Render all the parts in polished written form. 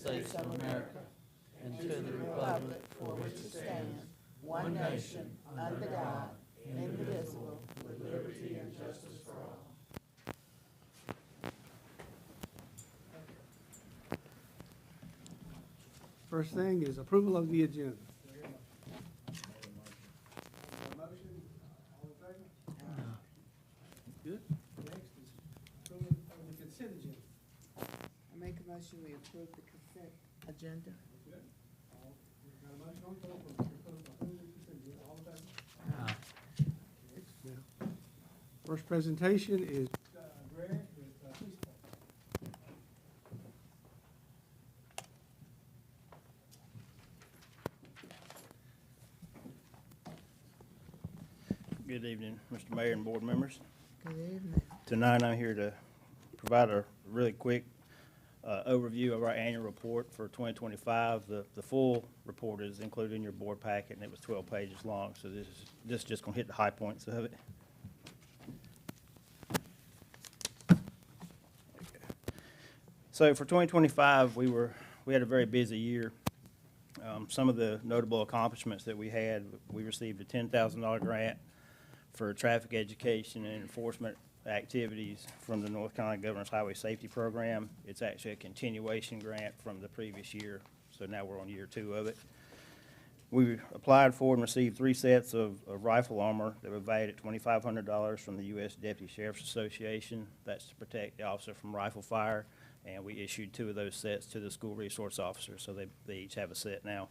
States of America and to the republic for which it stands, one nation, under God, indivisible, with liberty and justice for all. First thing is approval of the agenda. Motion, all in favor? Good. Next is approval of the consent agenda. I make a motion we approve the consent agenda. Good. Got a motion on the floor for approval of the consent agenda. All in favor? Next, now, first presentation is Greg with police department. Good evening, Mr. Mayor and board members. Good evening. Tonight I'm here to provide a really quick overview of our annual report for 2025. The full report is included in your board packet, and it was 12 pages long, so this is just going to hit the high points of it. So for 2025, we had a very busy year. Some of the notable accomplishments that we had, we received a $10,000 grant for traffic education and enforcement activities from the North Carolina Governor's Highway Safety Program. It's actually a continuation grant from the previous year, so now we're on year 2 of it. We applied for and received 3 sets of rifle armor that were valued at $2,500 from the U.S. Deputy Sheriff's Association. That's to protect the officer from rifle fire, and we issued 2 of those sets to the school resource officers, so they each have a set now.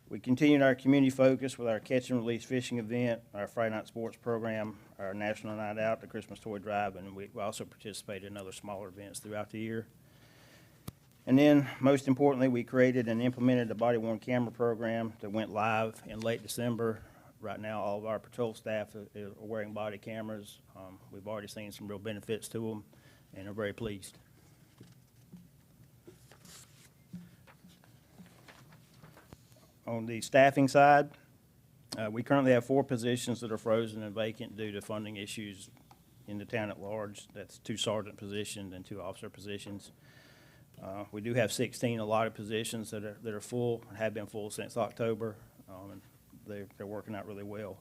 We continued our community focus with our catch and release fishing event, our Friday night sports program, our National Night Out, the Christmas Toy Drive, and we also participated in other smaller events throughout the year. And then, most importantly, we created and implemented a body-worn camera program that went live in late December. Right now, all of our patrol staff are wearing body cameras. We've already seen some real benefits to them, and are very pleased. On the staffing side, we currently have 4 positions that are frozen and vacant due to funding issues in the town at large. That's 2 sergeant positions and 2 officer positions. We do have 16 allotted positions that are full, and have been full since October, and they're working out really well.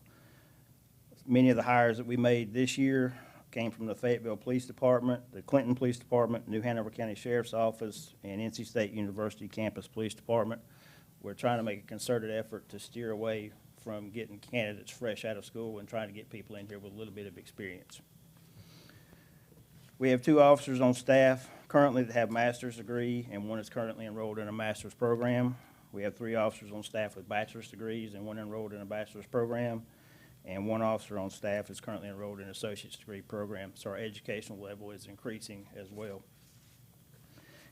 Many of the hires that we made this year came from the Fayetteville Police Department, the Clinton Police Department, New Hanover County Sheriff's Office, and NC State University Campus Police Department. We're trying to make a concerted effort to steer away from getting candidates fresh out of school and trying to get people in here with a little bit of experience. We have 2 officers on staff currently that have master's degree, and 1 is currently enrolled in a master's program. We have 3 officers on staff with bachelor's degrees and 1 enrolled in a bachelor's program, and 1 officer on staff is currently enrolled in an associate's degree program. So our educational level is increasing as well.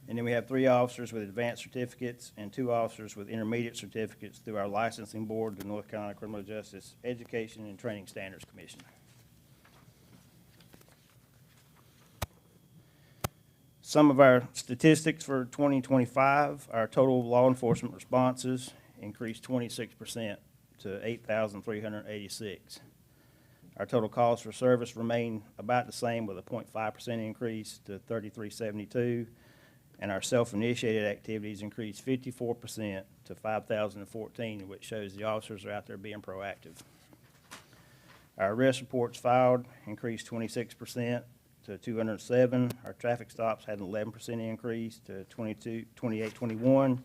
And then we have 3 officers with advanced certificates and 2 officers with intermediate certificates through our licensing board, the North Carolina Criminal Justice Education and Training Standards Commission. Some of our statistics for 2025, our total law enforcement responses increased 26% to 8,386. Our total calls for service remain about the same with a 0.5% increase to 3,372. And our self-initiated activities increased 54% to 5,014, which shows the officers are out there being proactive. Our arrest reports filed increased 26% to 207. Our traffic stops had an 11% increase to 2821.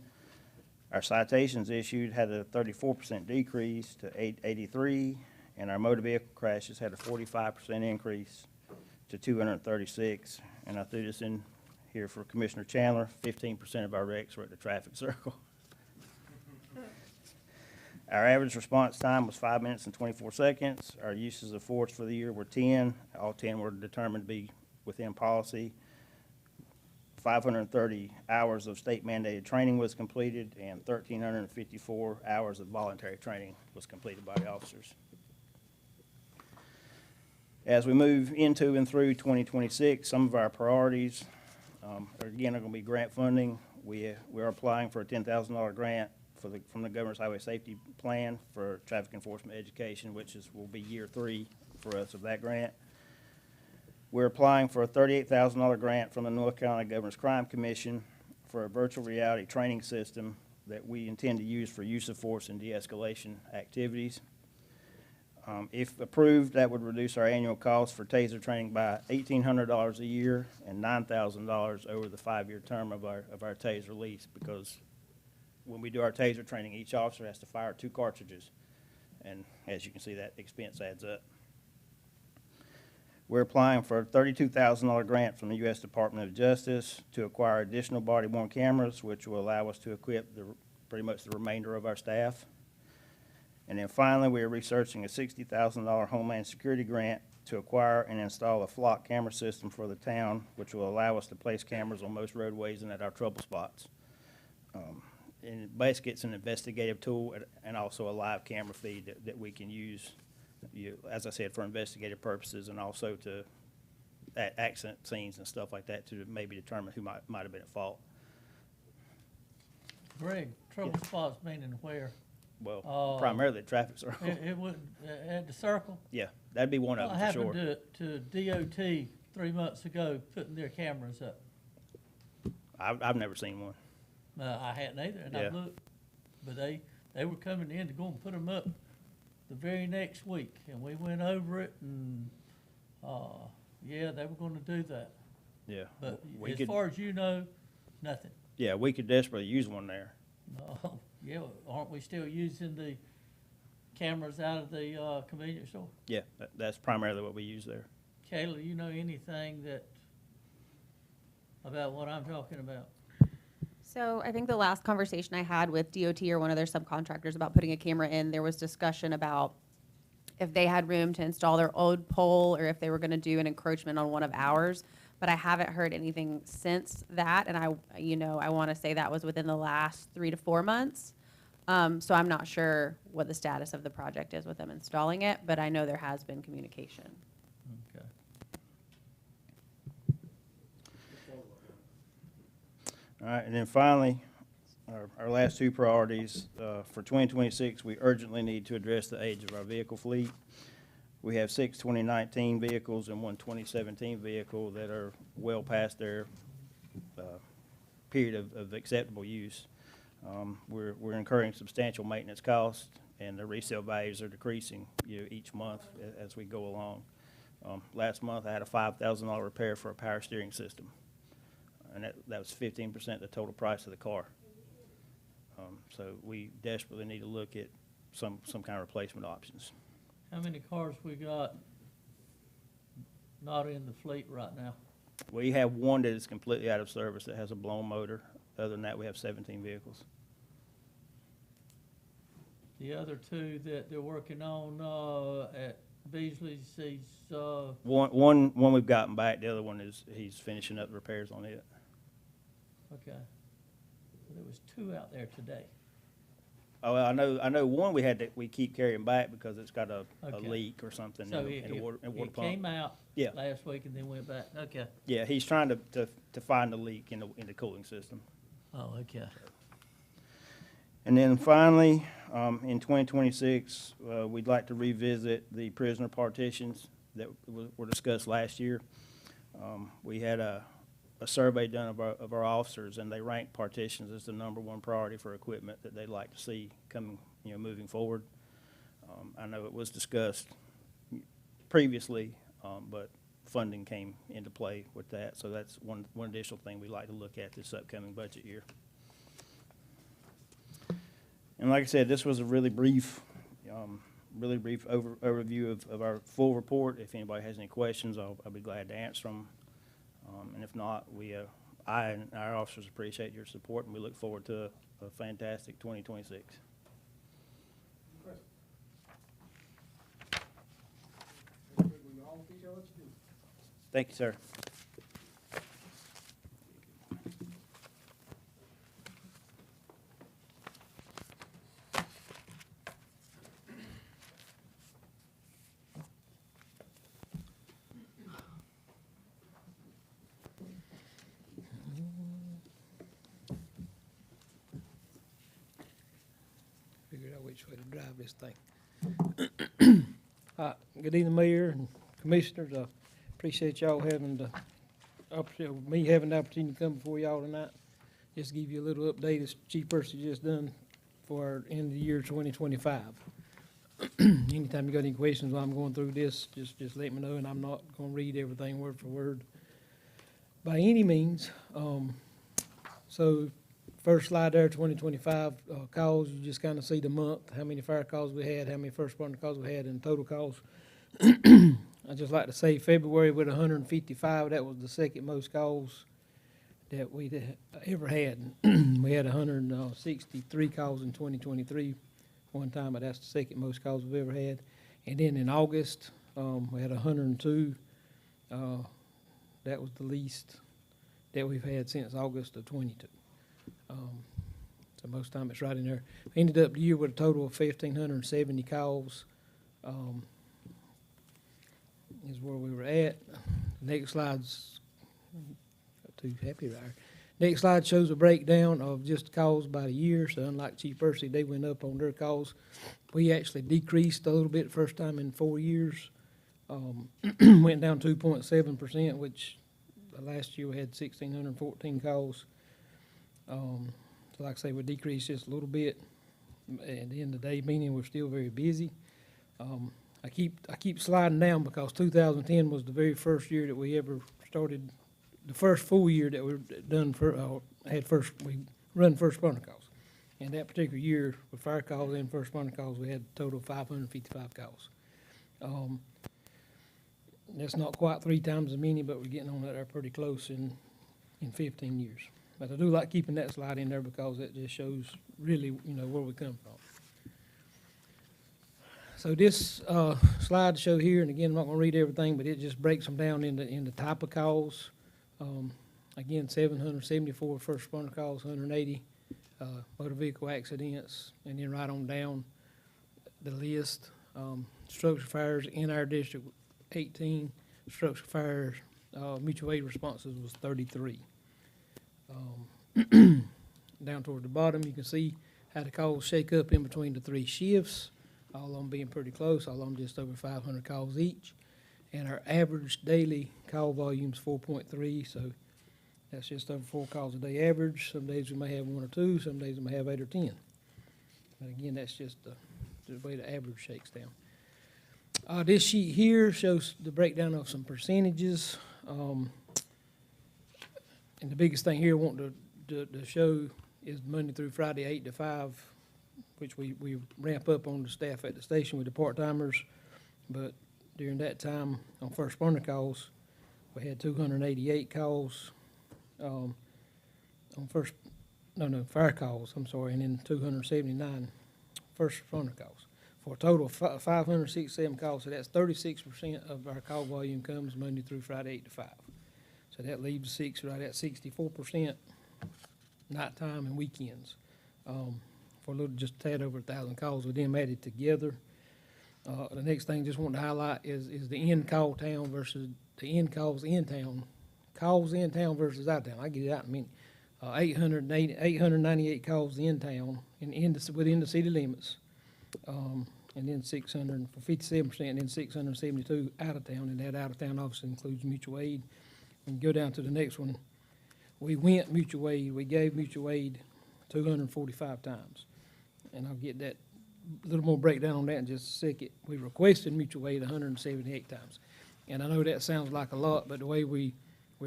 Our citations issued had a 34% decrease to 883, and our motor vehicle crashes had a 45% increase to 236. And I threw this in here for Commissioner Chandler, 15% of our wrecks were at the traffic circle. Our average response time was 5 minutes and 24 seconds. Our uses of force for the year were 10. All 10 were determined to be within policy. 530 hours of state mandated training was completed, and 1,354 hours of voluntary training was completed by the officers. As we move into and through 2026, some of our priorities again are going to be grant funding. We are applying for a $10,000 grant from the Governor's Highway Safety Plan for traffic enforcement education, which will be year 3 for us of that grant. We're applying for a $38,000 grant from the North Carolina Governor's Crime Commission for a virtual reality training system that we intend to use for use of force and de-escalation activities. If approved, that would reduce our annual cost for TASER training by $1,800 a year and $9,000 over the 5-year term of our TASER lease, because when we do our TASER training, each officer has to fire 2 cartridges. And as you can see, that expense adds up. We're applying for a $32,000 grant from the U.S. Department of Justice to acquire additional body-worn cameras, which will allow us to equip pretty much the remainder of our staff. And then finally, we are researching a $60,000 Homeland Security grant to acquire and install a flock camera system for the town, which will allow us to place cameras on most roadways and at our trouble spots. And basically, it's an investigative tool and also a live camera feed that we can use, as I said, for investigative purposes, and also to at accident scenes and stuff like that to maybe determine who might have been at fault. Greg, trouble spots meaning where? Well, primarily the traffic circle. It would, at the circle? Yeah, that'd be one of them for sure. What happened to DOT 3 months ago putting their cameras up? I've never seen one. I hadn't either, and Yeah. I looked, but they were coming in to go and put them up the very next week, and we went over it, and, yeah, they were gonna do that. Yeah. But we as could, far as you know, nothing. yeah, we could desperately use one there. No, yeah, aren't we still using the cameras out of the, convenience store? Yeah, that's primarily what we use there. Kayla, you know anything about what I'm talking about? So I think the last conversation I had with DOT or one of their subcontractors about putting a camera in, there was discussion about if they had room to install their old pole or if they were going to do an encroachment on one of ours. But I haven't heard anything since that, and I want to say that was within the last 3 to 4 months. So I'm not sure what the status of the project is with them installing it, but I know there has been communication. Okay. All right, and then finally, our last 2 priorities, for 2026, we urgently need to address the age of our vehicle fleet. We have 6 2019 vehicles and 1 2017 vehicle that are well past their period of acceptable use. We're incurring substantial maintenance costs, and the resale values are decreasing, each month as we go along. Last month, I had a $5,000 repair for a power steering system, and that was 15% of the total price of the car. So we desperately need to look at some kind of replacement options. How many cars we got not in the fleet right now? We have 1 that is completely out of service that has a blown motor. Other than that, we have 17 vehicles. The other 2 that they're working on at Beasley's, he's, One we've gotten back. The other one he's finishing up the repairs on it. okay. There was 2 out there today. Oh, well, I know one we keep carrying back because it's got a Okay. leak or something So in the water it pump. came out Yeah. last week and then went back. Okay. Yeah, he's trying to find the leak in the cooling system. Oh, okay. And then finally, in 2026, we'd like to revisit the prisoner partitions that were discussed last year. We had a survey done of our officers, and they ranked partitions as the #1 priority for equipment that they'd like to see coming, moving forward. I know it was discussed previously, but funding came into play with that, so that's one additional thing we'd like to look at this upcoming budget year. And like I said, this was a really brief overview of our full report. If anybody has any questions, I'll be glad to answer them. And if not, I and our officers appreciate your support, and we look forward to a fantastic 2026. Thank you, sir. Figure out which way to drive this thing. Good evening, Mayor and Commissioners. I appreciate y'all having the opportunity to come before y'all tonight just to give you a little update, as Chief Percy just done for end of the year 2025. Anytime you got any questions while I'm going through this, just let me know, and I'm not gonna read everything word for word by any means. So first slide there, 2025 calls, you just kind of see the month, how many fire calls we had, how many first responder calls we had, and total calls. I'd just like to say February with 155, that was the second most calls that we'd ever had. We had 163 calls in 2023 one time, but that's the second most calls we've ever had. And then in August, we had 102. That was the least that we've had since August of 22. So most time it's right in there. We ended up the year with a total of 1,570 calls. Is where we were at. Next slide's not too happy right there. Next slide shows a breakdown of just calls by the year. So unlike Chief Percy, they went up on their calls. We actually decreased a little bit first time in 4 years. Went down 2.7%, which last year we had 1,614 calls. So like I say, we decreased just a little bit. At the end of the day, meaning we're still very busy. I keep sliding down because 2010 was the very first year that we ever started, the first full year that we done we run first responder calls. And that particular year, with fire calls and first responder calls, we had a total of 555 calls. That's not quite 3 times as many, but we're getting on that there pretty close in 15 years. But I do like keeping that slide in there because it just shows really, where we come from. So this slide show here, and again, I'm not going to read everything, but it just breaks them down into type of calls. Again, 774 first responder calls, 180 motor vehicle accidents, and then right on down the list. Structure fires in our district, 18. Structure fires, mutual aid responses was 33. Down toward the bottom, you can see how the calls shake up in between the 3 shifts. All of them being pretty close, all of them just over 500 calls each. And our average daily call volume is 4.3, so that's just over 4 calls a day average. Some days we may have 1 or 2, some days we may have 8 or 10. But again, that's just the way the average shakes down. This sheet here shows the breakdown of some percentages. And the biggest thing here I want to show is Monday through Friday, 8 to 5, which we ramp up on the staff at the station with the part-timers. But during that time, on first responder calls, we had 288 calls. Fire calls, I'm sorry, and then 279 first responder calls, for a total of 567 calls. So that's 36% of our call volume comes Monday through Friday, 8 to 5. So that leaves 6 right at 64% nighttime and weekends. For a little, just a tad over 1,000 calls with them added together. The next thing just want to highlight is the in call town versus the in calls in town. Calls in town versus out of town. I'll get it out in a minute. 898 calls in town and within the city limits. And then 600 for 57%, and then 672 out of town, and that out of town obviously includes mutual aid. When you go down to the next one, we went mutual aid. We gave mutual aid 245 times. And I'll get that a little more breakdown on that in just a second. We requested mutual aid 178 times. And I know that sounds like a lot, but the way we're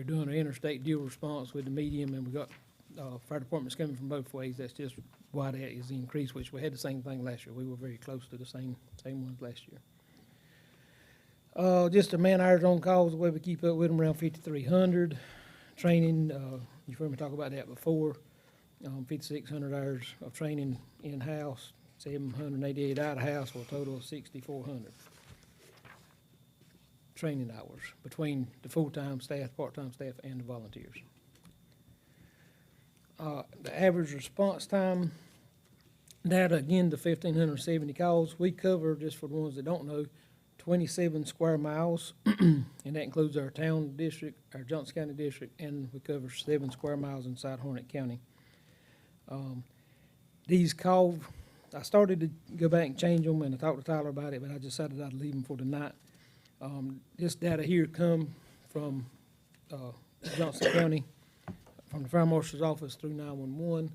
doing our interstate deal response with the medium, and we got fire departments coming from both ways, that's just why that is the increase, which we had the same thing last year. We were very close to the same ones last year. Just the man hours on calls, the way we keep up with them, around 5,300. Training, you've heard me talk about that before. 5,600 hours of training in-house, 788 out-of-house, for a total of 6,400 training hours between the full-time staff, part-time staff, and the volunteers. The average response time, that again, the 1,570 calls, we cover, just for the ones that don't know, 27 square miles, and that includes our town district, our Johnson County district, and we cover 7 square miles inside Harnett County. These calls, I started to go back and change them, and I talked to Tyler about it, but I decided I'd leave them for tonight. This data here come from Johnson County from the fire marshal's office through 911,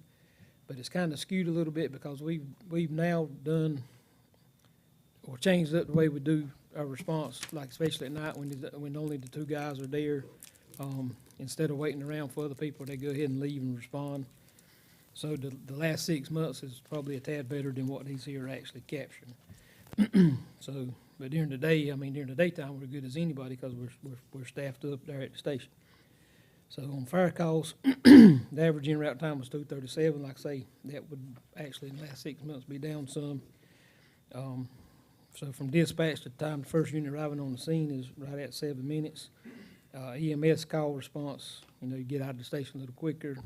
but it's kind of skewed a little bit because we've now done or changed up the way we do our response, like especially at night when only the 2 guys are there. Instead of waiting around for other people, they go ahead and leave and respond. So the last 6 months is probably a tad better than what these here are actually capturing. So, but during the day, during the daytime, we're good as anybody because we're staffed up there at the station. So on fire calls, the average in route time was 2:37. Like I say, that would actually in the last 6 months be down some. So from dispatch to the time the first unit arriving on the scene is right at 7 minutes. EMS call response, you get out of the station a little quicker.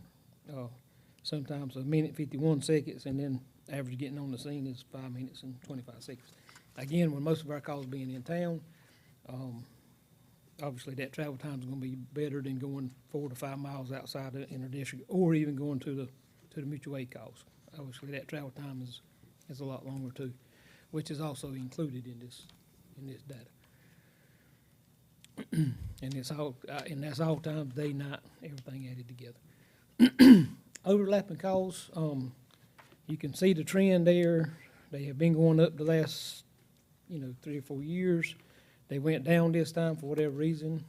Sometimes 1:51 seconds, and then average getting on the scene is 5 minutes and 25 seconds. Again, with most of our calls being in town, obviously that travel time is going to be better than going 4 to 5 miles outside the inner district, or even going to the mutual aid calls. Obviously, that travel time is a lot longer too, which is also included in this data. And it's all and that's all times, day, night, everything added together. Overlapping calls, you can see the trend there. They have been going up the last 3 or 4 years. They went down this time for whatever reason.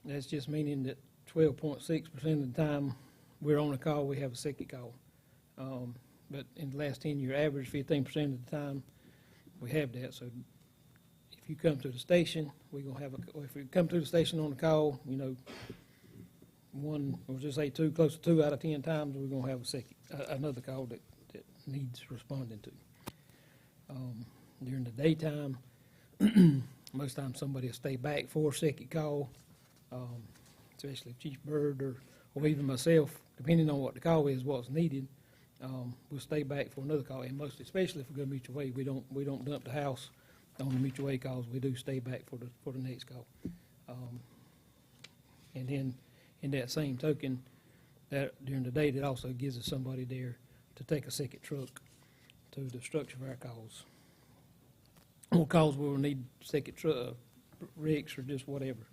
That's just meaning that 12.6% of the time we're on a call, we have a second call. But in the last 10-year average, 15% of the time we have that. So if you come to the station, we're gonna have if we come to the station on a call, one, or just say 2, close to 2 out of 10 times, we're gonna have another call that needs responding to. During the daytime, most times somebody will stay back for a second call, especially if Chief Bird or even myself, depending on what the call is, what's needed. We'll stay back for another call, and especially if we go mutual aid, we don't dump the house on the mutual aid calls. We do stay back for the next call. And then in that same token, that during the day, that also gives us somebody there to take a second truck to the structure of our calls. Or calls where we need second truck, rigs or just whatever.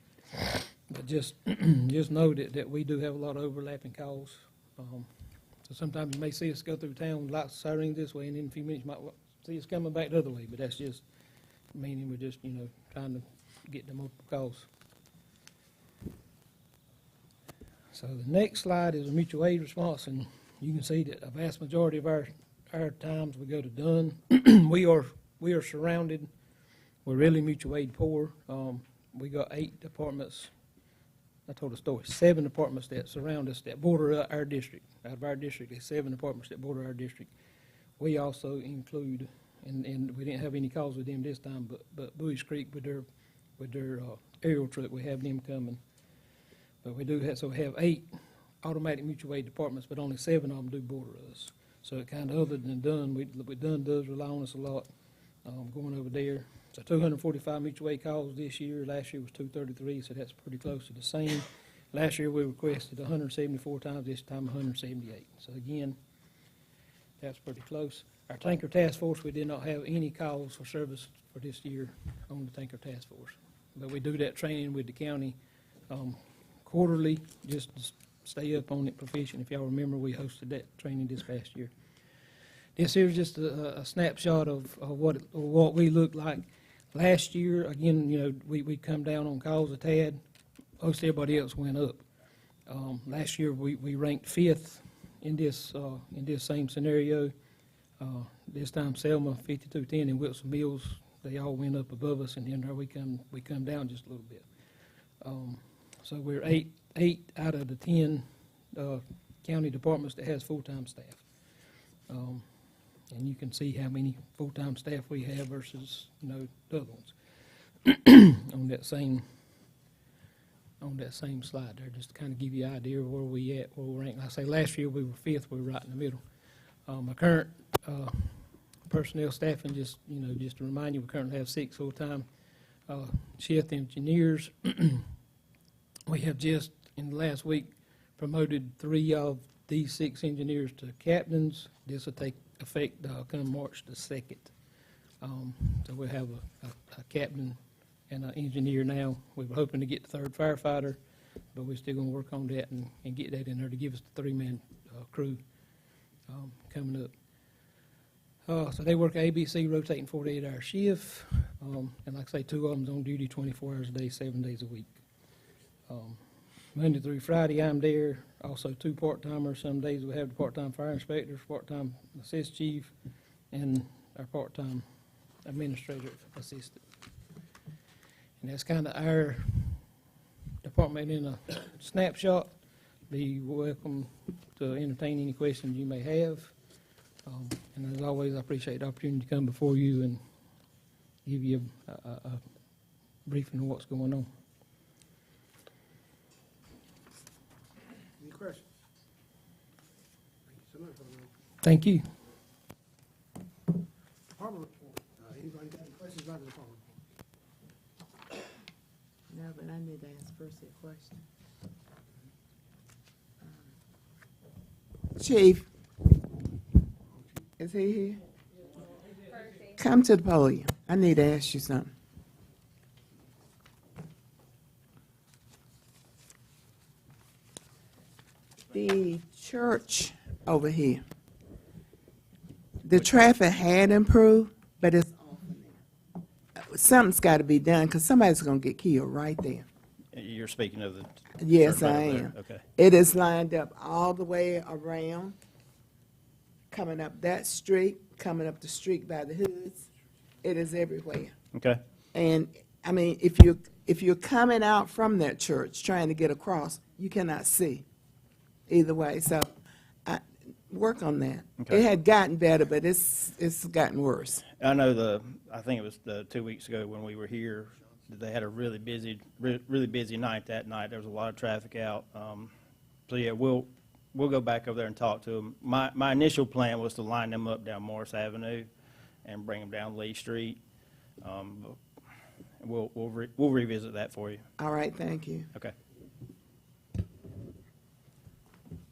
But just know that we do have a lot of overlapping calls. So sometimes you may see us go through town with lots of sirens this way, and in a few minutes you might see us coming back the other way. But that's just meaning we're just trying to get the multiple calls. So the next slide is a mutual aid response, and you can see that a vast majority of our times we go to done. we are surrounded. We're really mutual aid poor. We got 8 departments. I told a story. 7 departments that surround us that border our district. Out of our district, there's 7 departments that border our district. We also include, and we didn't have any calls with them this time, but Bowie's Creek with their aerial truck, we have them coming. But we do have, so we have 8 automatic mutual aid departments, but only 7 of them do border us. So it kind of, other than Dunn, Dunn does rely on us a lot going over there. So 245 mutual aid calls this year. Last year was 233, so that's pretty close to the same. Last year we requested 174 times, this time 178. So again, that's pretty close. Our tanker task force, we did not have any calls for service for this year on the tanker task force. But we do that training with the county quarterly, just to stay up on it proficient. If y'all remember, we hosted that training this past year. This here is just a snapshot of what we looked like last year. Again, we come down on calls a tad. Most everybody else went up. Last year we ranked 5th in this same scenario. This time Selma 5210 and Wilson Mills, they all went up above us, and then there we come down just a little bit. So we're 8 out of the 10 county departments that has full-time staff. And you can see how many full-time staff we have versus, the other ones on that same slide there, just to kind of give you an idea of where we at, where we rank. Like I say, last year we were 5th, we were right in the middle. Our current personnel staffing, just to remind you, we currently have 6 full-time shift engineers. We have just, in the last week, promoted 3 of these 6 engineers to captains. This will take effect come March the 2nd. So we'll have a captain and an engineer now. We were hoping to get the 3rd firefighter, but we're still gonna work on that and get that in there to give us the three-man crew coming up. So they work ABC rotating 48-hour shift, and like I say, 2 of them's on duty 24 hours a day, 7 days a week. Monday through Friday, I'm there. Also 2 part-timers. Some days we have the part-time fire inspector, part-time assist chief, and our part-time administrative assistant. And that's kind of our department in a snapshot. Be welcome to entertain any questions you may have. And as always, I appreciate the opportunity to come before you and give you a briefing of what's going on. Any questions? Thank you so much. Thank you. Department report. Anybody got any questions about the department report? No, but I need to ask Percy a question. Chief, is he here? Come to the podium. I need to ask you something. The church over here, the traffic had improved, but it's something's got to be done because somebody's going to get killed right there. You're speaking of the. Yes, right I over there. am. Okay. It is lined up all the way around, coming up that street, coming up the street by the hoods. It is everywhere. Okay. And, I mean, if you're coming out from that church trying to get across, you cannot see either way. So work on that. Okay. It had gotten better, but it's gotten worse. I know I think it was 2 weeks ago when we were here, they had a really busy night that night. There was a lot of traffic out. So yeah, we'll go back over there and talk to them. My initial plan was to line them up down Morris Avenue and bring them down Lee Street. But we'll revisit that for you. All right, thank you. Okay.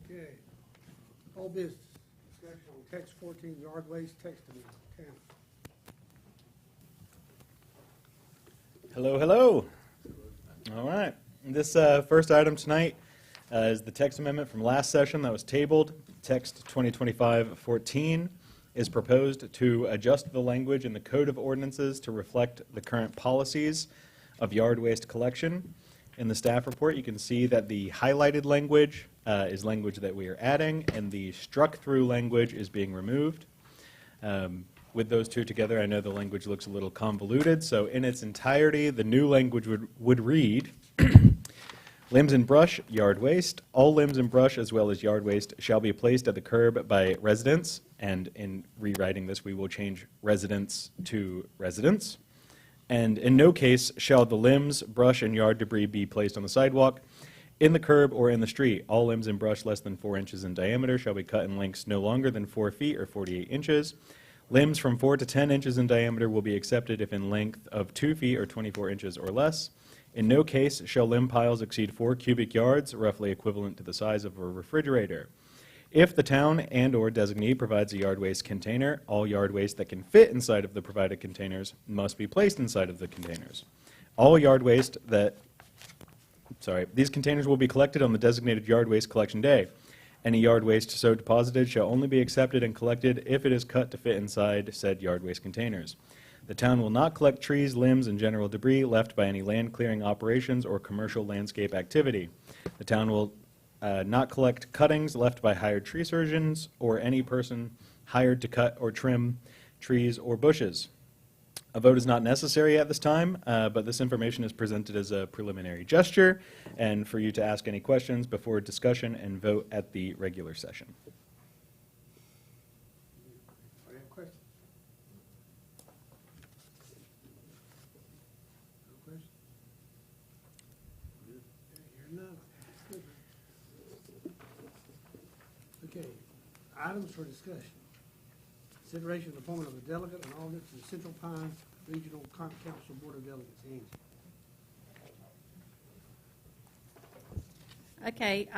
Okay. All business. Discussion on text 14 yard waste text amendment. Tanner. Hello, hello. All right. This first item tonight is the text amendment from last session that was tabled. Text 2025-14 is proposed to adjust the language in the Code of Ordinances to reflect the current policies of yard waste collection. In the staff report, you can see that the highlighted language is language that we are adding, and the struck-through language is being removed. With those two together, I know the language looks a little convoluted, so in its entirety, the new language would read, limbs and brush, yard waste. All limbs and brush, as well as yard waste, shall be placed at the curb by residents, and in rewriting this, we will change residents to residents. And in no case shall the limbs, brush, and yard debris be placed on the sidewalk, in the curb, or in the street. All limbs and brush less than 4 inches in diameter shall be cut in lengths no longer than 4 feet or 48 inches. Limbs from 4 to 10 inches in diameter will be accepted if in length of 2 feet or 24 inches or less. In no case shall limb piles exceed 4 cubic yards, roughly equivalent to the size of a refrigerator. If the town and/or designee provides a yard waste container, all yard waste that can fit inside of the provided containers must be placed inside of the containers. All yard waste these containers will be collected on the designated yard waste collection day. Any yard waste so deposited shall only be accepted and collected if it is cut to fit inside said yard waste containers. The town will not collect trees, limbs, and general debris left by any land clearing operations or commercial landscape activity. The town will not collect cuttings left by hired tree surgeons or any person hired to cut or trim trees or bushes. A vote is not necessary at this time, but this information is presented as a preliminary gesture and for you to ask any questions before discussion and vote at the regular session. Any questions? No questions? Hearing none. Okay, items for discussion. Consideration of appointment of a delegate and alternate to the Central Pine Regional Council Board of Delegates. Angie. Okay,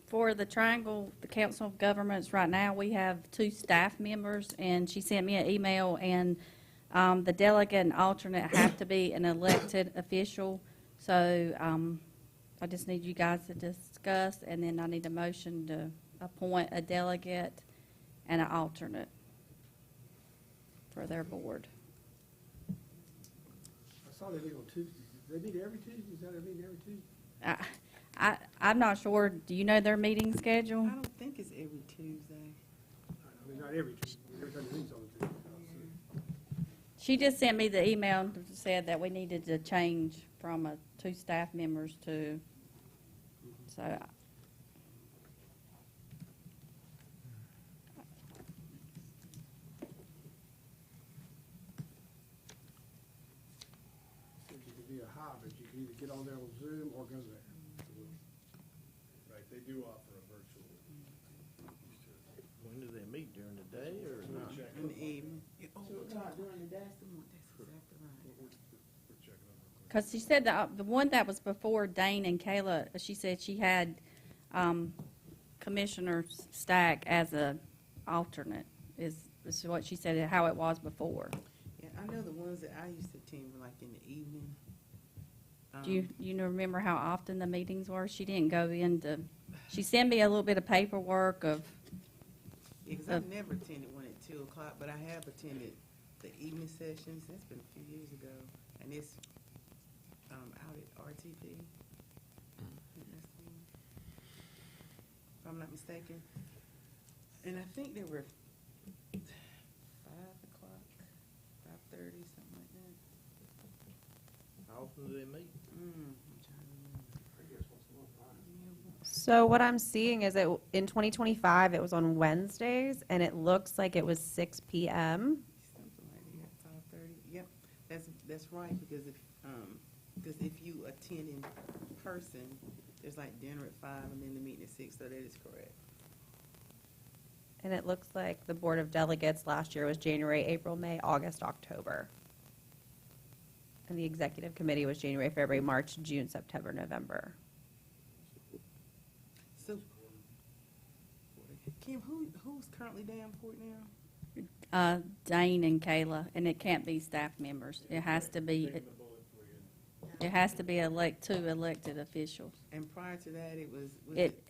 for the Triangle, the Council of Governments, right now, we have 2 staff members, and she sent me an email, and the delegate and alternate have to be an elected official. So I just need you guys to discuss, and then I need a motion to appoint a delegate and an alternate for their board. I saw they meet on Tuesdays. They meet every Tuesday? Is that they meet every Tuesday? I'm not sure, do you know their meeting schedule? I don't think it's every Tuesday. I mean, not every Tuesday. Every time they meet's on a Tuesday. She just sent me the email that said that we needed to change from 2 staff members to, so, So you could be a hybrid. You can either get on there on Zoom or go there. Right, they do offer a virtual. When do they meet, during the day or not? In the evening. 2 o'clock during the day. That's exactly right. We're checking on it. because she said that the one that was before Dane and Kayla, she said she had Commissioner Stack as a alternate, is what she said, how it was before. Yeah, I know the ones that I used to attend were like in the evening. Do you remember how often the meetings were? She didn't go into, she sent me a little bit of paperwork of, Yeah, because I've never attended one at 2 o'clock, but I have attended the evening sessions. That's been a few years ago. And it's out at RTP. I think that's the one. If I'm not mistaken. And I think they were 5 o'clock, 5:30, something like that. How often do they meet? I'm trying to remember. I guess once a month. So what I'm seeing is that in 2025, it was on Wednesdays, and it looks like it was 6 p.m. Something like that, 5:30. Yep, that's right, because if you attend in person, there's like dinner at 5 and then the meeting at 6, so that is correct. And it looks like the Board of Delegates last year was January, April, May, August, October. And the Executive Committee was January, February, March, June, September, November. So, Kim, who's currently Davenport now? Dane and Kayla, and it can't be staff members. It has to be, two elected officials. And prior to that, it was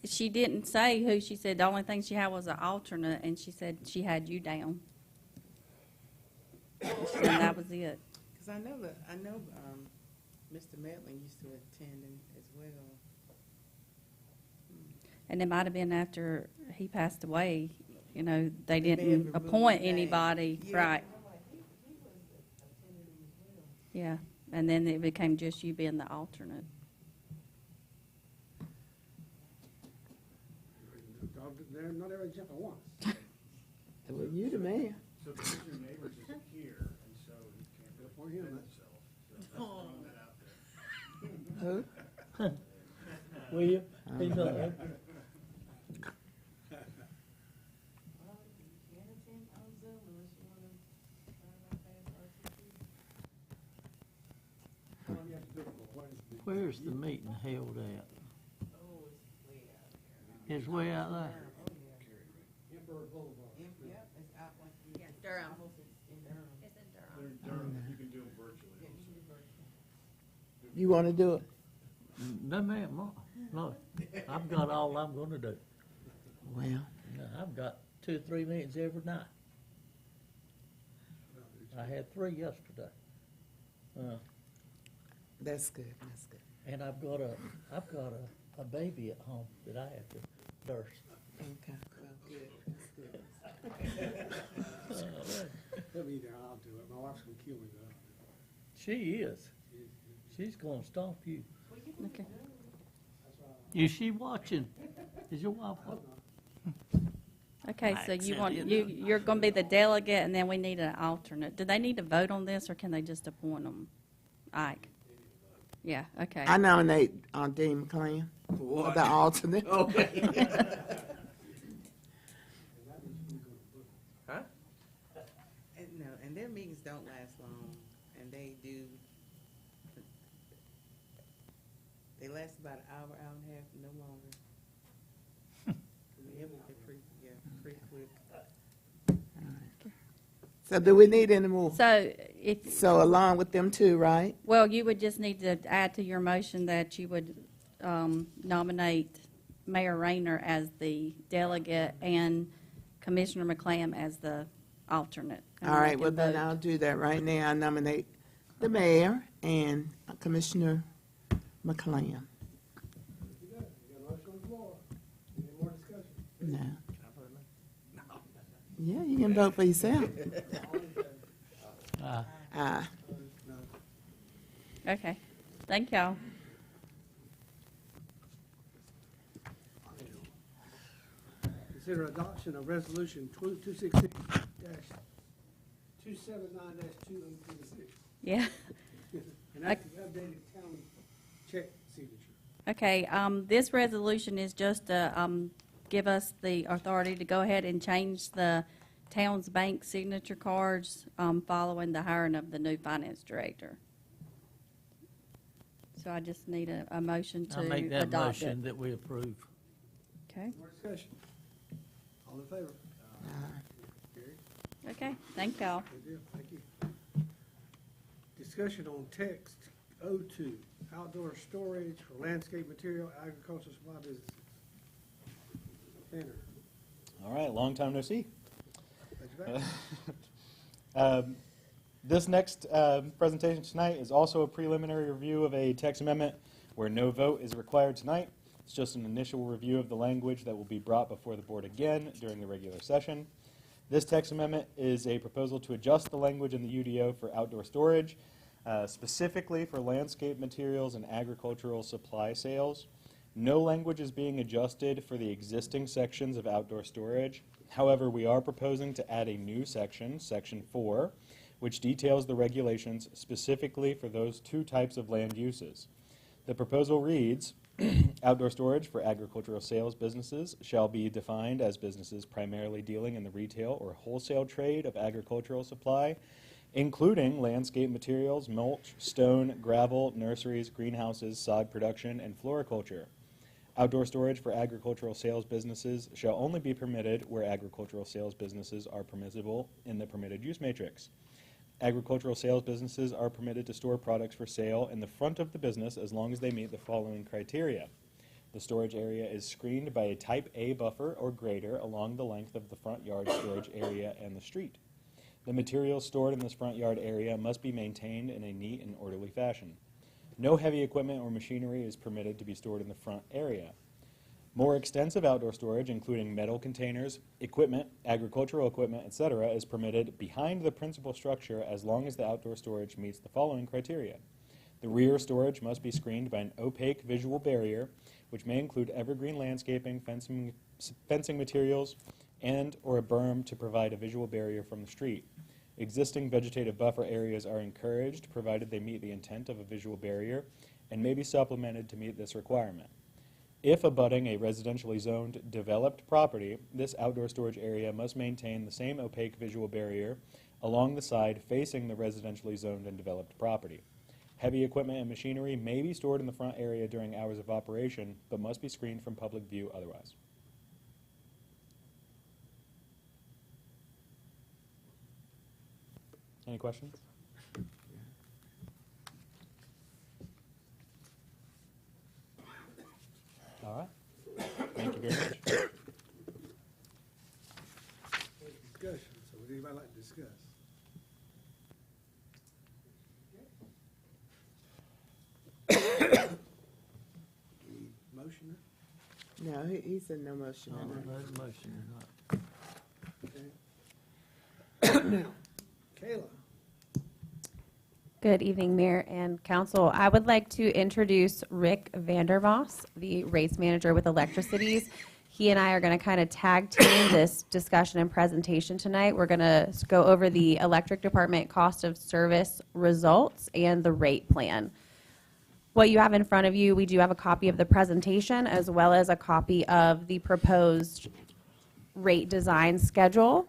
She didn't say who, she said the only thing she had was an alternate, and she said she had you down. And she said that was it. because I know Mr. Medlin used to attend as well. And it might have been after he passed away, they They may have didn't removed appoint his name. anybody, Yeah. right? Yeah, and then it became just you being the alternate. Not everybody jump at once. Well, you the man. So Commissioner Neighbors isn't here, and so he can't really Appoint him, defend that's- himself. So throwing that out there. Who? Will you? He's not there. How long you have to do it for? What is the- Where's the meeting held at? It's way out there. Emperor Boulevard. Yep, it's out like. Durham. They're in Durham, you can do them virtually. You want to do it? No, ma'am, no. I've got all I'm gonna do. Well. No, I've got 2 or 3 meetings every night. I had 3 yesterday. That's good, that's good. And I've got a baby at home that I have to nurse. Okay, well, good, that's good. Let me there, I'll do it. My wife's gonna kill me though. She is. She's gonna stomp you. Okay. Is she watching? Is your wife watching? Okay, so you're going to be the delegate, and then we need an alternate. Do they need to vote on this, or can they just appoint them? Ike? Yeah, okay. I nominate Dean McLean, the alternate. No, and their meetings don't last long, and they last about an hour, hour and a half, no longer. They're pretty quick. So do we need any more? So So along with them too, right? well, you would just need to add to your motion that you would nominate Mayor Rayner as the delegate and Commissioner McClam as the alternate. And All they right, can well, then vote. I'll do that right now. I nominate the mayor and Commissioner McClam. You got it. You got a motion on the floor. Any more discussion? No. Yeah, you can vote for yourself. Aye. Okay, thank y'all. Consider adoption of resolution 216-279-2026. Yeah. And that's the updated town check signature. Okay, this resolution is just to, give us the authority to go ahead and change the town's bank signature cards, following the hiring of the new finance director. So I just need a motion to I make that adopt it. motion that we approve. Okay, More discussion? All in favor? Carried. okay, thank y'all. Good deal, thank you. Discussion on text O2, outdoor storage for landscape material, agricultural supply businesses. Tanner, All right, long time no see. glad you're back. This next presentation tonight is also a preliminary review of a text amendment where no vote is required tonight. It's just an initial review of the language that will be brought before the board again during the regular session. This text amendment is a proposal to adjust the language in the UDO for outdoor storage, specifically for landscape materials and agricultural supply sales. No language is being adjusted for the existing sections of outdoor storage. However, we are proposing to add a new section, Section 4, which details the regulations specifically for those two types of land uses. The proposal reads, outdoor storage for agricultural sales businesses shall be defined as businesses primarily dealing in the retail or wholesale trade of agricultural supply, including landscape materials, mulch, stone, gravel, nurseries, greenhouses, sod production, and floriculture. Outdoor storage for agricultural sales businesses shall only be permitted where agricultural sales businesses are permissible in the permitted use matrix. Agricultural sales businesses are permitted to store products for sale in the front of the business as long as they meet the following criteria. The storage area is screened by a Type A buffer or greater along the length of the front yard storage area and the street. The materials stored in this front yard area must be maintained in a neat and orderly fashion. No heavy equipment or machinery is permitted to be stored in the front area. More extensive outdoor storage, including metal containers, equipment, agricultural equipment, etc., is permitted behind the principal structure as long as the outdoor storage meets the following criteria. The rear storage must be screened by an opaque visual barrier, which may include evergreen landscaping, fencing materials, and or a berm to provide a visual barrier from the street. Existing vegetative buffer areas are encouraged, provided they meet the intent of a visual barrier, and may be supplemented to meet this requirement. If abutting a residentially zoned developed property, this outdoor storage area must maintain the same opaque visual barrier along the side facing the residentially zoned and developed property. Heavy equipment and machinery may be stored in the front area during hours of operation, but must be screened from public view otherwise. Any questions? All right. Thank you very much. Discussion, so would anybody like to discuss? Any motion? No, he said no motion. Oh, no motion or not. Okay. Now, Kayla. Good evening, Mayor and Council. I would like to introduce Rick Vandermoss, the race manager with Electricities. He and I are going to kind of tag team this discussion and presentation tonight. We're going to go over the electric department cost of service results and the rate plan. What you have in front of you, we do have a copy of the presentation as well as a copy of the proposed rate design schedule.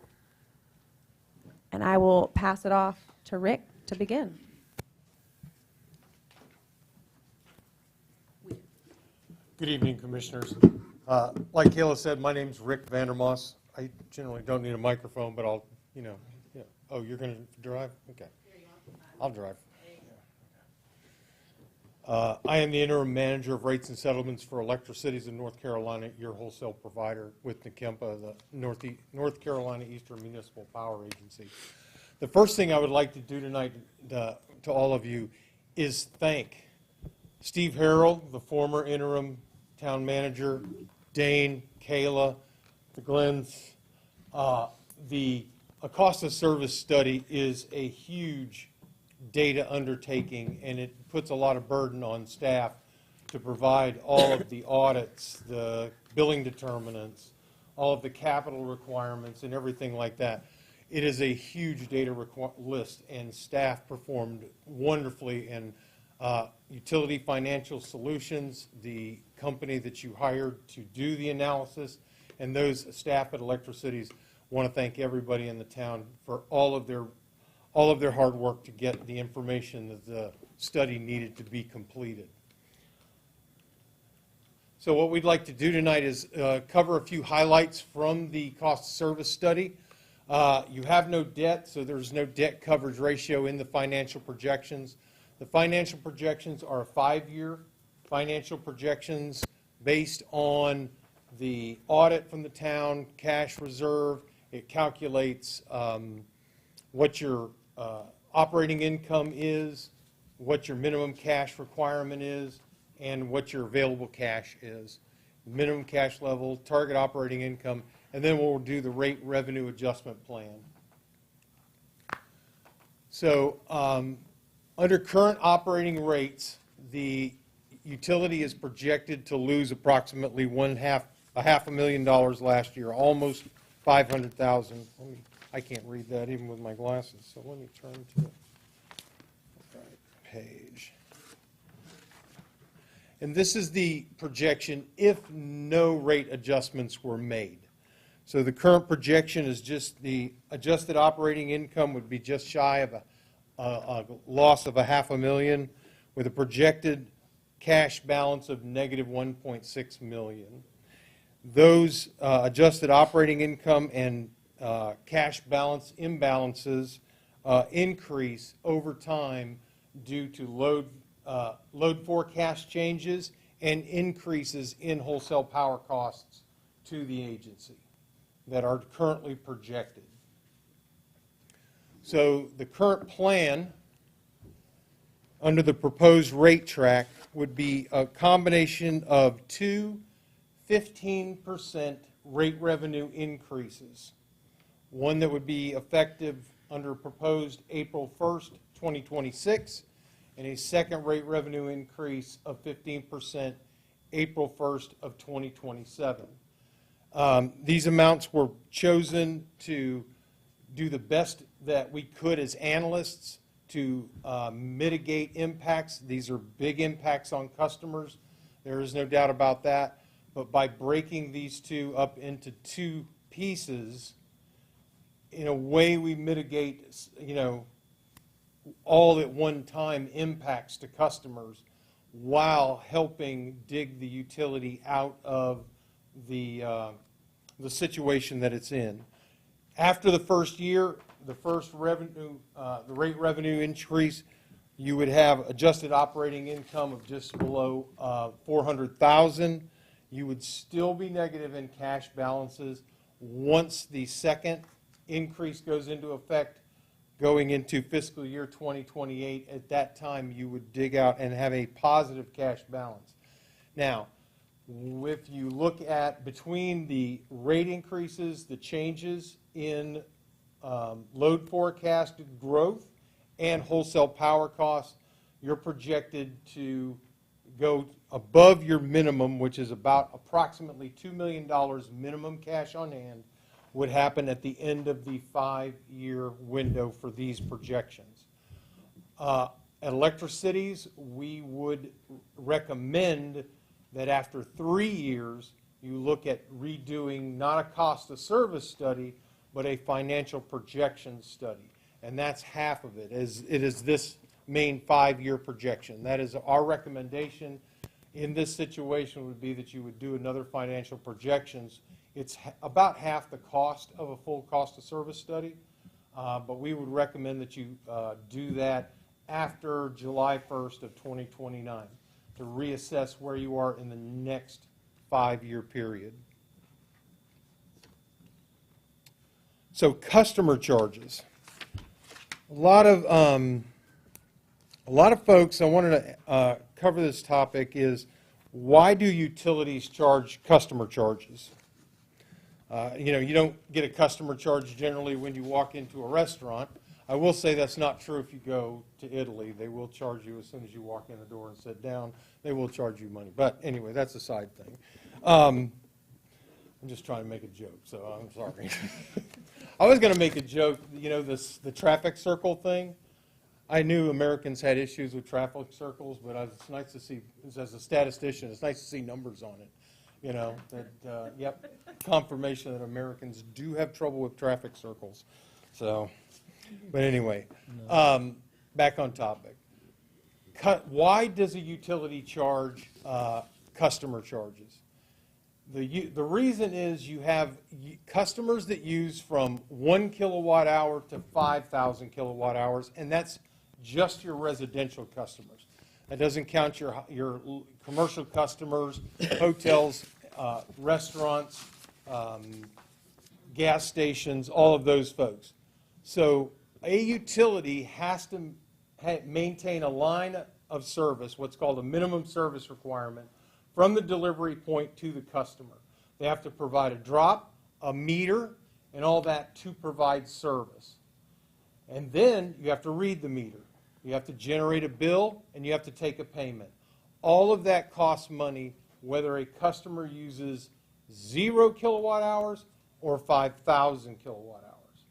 And I will pass it off to Rick to begin. Good evening, Commissioners. Like Kayla said, my name's Rick Vandermoss. I generally don't need a microphone, but I'll, yeah. Oh, you're going to drive? Okay. I'll drive. I am the interim manager of rates and settlements for Electricities in North Carolina, your wholesale provider with NCEMPA, the North Carolina Eastern Municipal Power Agency. The first thing I would like to do tonight to all of you is thank Steve Harrell, the former interim town manager, Dane, Kayla, the Glens. The cost of service study is a huge data undertaking, and it puts a lot of burden on staff to provide all of the audits, the billing determinants, all of the capital requirements, and everything like that. It is a huge data list, and staff performed wonderfully. And Utility Financial Solutions, the company that you hired to do the analysis, and those staff at Electricities, want to thank everybody in the town for all of their hard work to get the information that the study needed to be completed. So what we'd like to do tonight is cover a few highlights from the cost of service study. You have no debt, so there's no debt coverage ratio in the financial projections. The financial projections are a 5-year financial projections based on the audit from the town, cash reserve. It calculates what your operating income is, what your minimum cash requirement is, and what your available cash is. Minimum cash level, target operating income, and then we'll do the rate revenue adjustment plan. So under current operating rates, the utility is projected to lose approximately $500,000 last year, almost $500,000. I can't read that even with my glasses, so let me turn to the right page. And this is the projection if no rate adjustments were made. So the current projection is just the adjusted operating income would be just shy of a loss of $500,000 with a projected cash balance of negative $1.6 million. Those adjusted operating income and cash balance imbalances increase over time due to load forecast changes and increases in wholesale power costs to the agency that are currently projected. So the current plan under the proposed rate track would be a combination of two 15% rate revenue increases. One that would be effective under proposed April 1st, 2026, and a second rate revenue increase of 15% April 1st of 2027. These amounts were chosen to do the best that we could as analysts to mitigate impacts. These are big impacts on customers. There is no doubt about that. But by breaking these two up into two pieces, in a way we mitigate, all at one time impacts to customers while helping dig the utility out of the situation that it's in. After the first year, the rate revenue increase, you would have adjusted operating income of just below $400,000. You would still be negative in cash balances once the second increase goes into effect going into fiscal year 2028. At that time, you would dig out and have a positive cash balance. Now, if you look at between the rate increases, the changes in load forecasted growth and wholesale power costs, you're projected to go above your minimum, which is about approximately $2 million minimum cash on hand, would happen at the end of the 5-year window for these projections. At Electricities, we would recommend that after 3 years, you look at redoing not a cost of service study, but a financial projection study. And that's half of it. It is this main 5-year projection. That is our recommendation in this situation would be that you would do another financial projections. It's about half the cost of a full cost of service study, but we would recommend that you do that after July 1st of 2029 to reassess where you are in the next 5-year period. So customer charges. A lot of folks, I wanted to cover this topic is, why do utilities charge customer charges? You don't get a customer charge generally when you walk into a restaurant. I will say that's not true if you go to Italy. They will charge you as soon as you walk in the door and sit down. They will charge you money. But anyway, that's a side thing. I'm just trying to make a joke, so I'm sorry. I was going to make a joke, the traffic circle thing. I knew Americans had issues with traffic circles, but it's nice to see, as a statistician, it's nice to see numbers on it. Confirmation that Americans do have trouble with traffic circles. So, but anyway, back on topic. Why does a utility charge customer charges? The reason is you have customers that use from 1 kilowatt hour to 5,000 kilowatt hours, and that's just your residential customers. That doesn't count your commercial customers, hotels, restaurants, gas stations, all of those folks. So a utility has to maintain a line of service, what's called a minimum service requirement, from the delivery point to the customer. They have to provide a drop, a meter, and all that to provide service. And then you have to read the meter. You have to generate a bill, and you have to take a payment. All of that costs money, whether a customer uses 0 kilowatt hours or 5,000 kilowatt hours.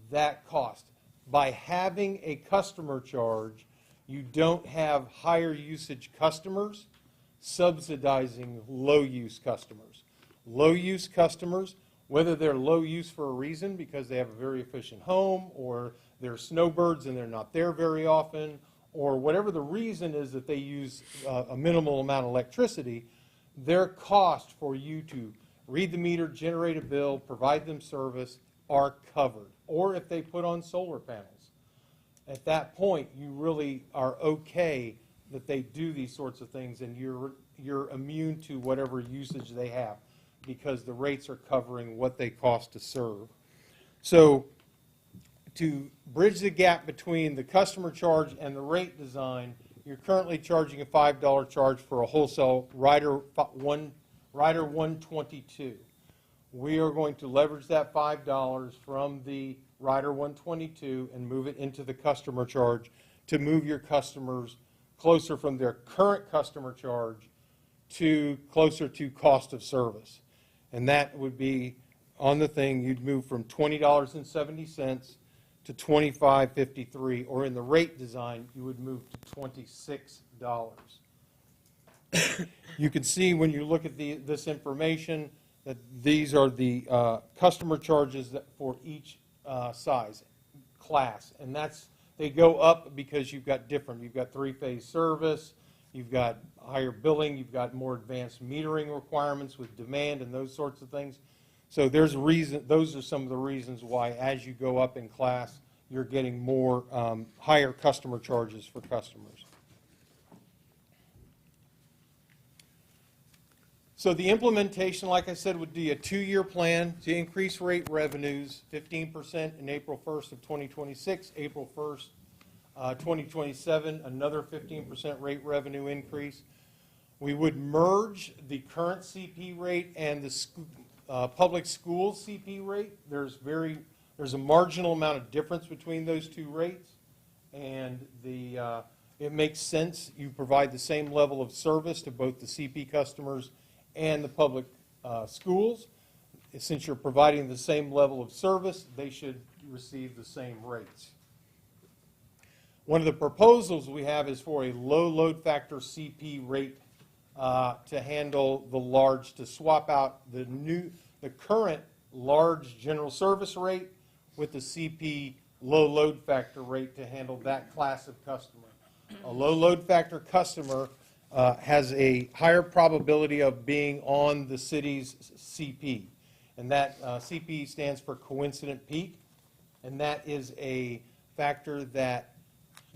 That cost. By having a customer charge, you don't have higher usage customers subsidizing low use customers. Low use customers, whether they're low use for a reason because they have a very efficient home, or they're snowbirds and they're not there very often, or whatever the reason is that they use a minimal amount of electricity, their cost for you to read the meter, generate a bill, provide them service are covered. Or if they put on solar panels. At that point, you really are okay that they do these sorts of things, and you're immune to whatever usage they have because the rates are covering what they cost to serve. So to bridge the gap between the customer charge and the rate design, you're currently charging a $5 charge for a wholesale Rider 122. We are going to leverage that $5 from the Rider 122 and move it into the customer charge to move your customers closer from their current customer charge to closer to cost of service. And that would be on the thing, you'd move from $20.70 to $25.53, or in the rate design, you would move to $26. You can see when you look at this information that these are the customer charges for each size class, and they go up because you've got 3-phase service, you've got higher billing, you've got more advanced metering requirements with demand and those sorts of things. So those are some of the reasons why as you go up in class, you're getting more higher customer charges for customers. So the implementation, like I said, would be a 2-year plan to increase rate revenues 15% in April 1st of 2026, April 1st, 2027, another 15% rate revenue increase. We would merge the current CP rate and the public school CP rate. There's a marginal amount of difference between those two rates, and it makes sense. You provide the same level of service to both the CP customers and the public schools. Since you're providing the same level of service, they should receive the same rates. One of the proposals we have is for a low load factor CP rate to handle to swap out the current large general service rate with the CP low load factor rate to handle that class of customer. A low load factor customer has a higher probability of being on the city's CP. And that CP stands for coincident peak. And that is a factor that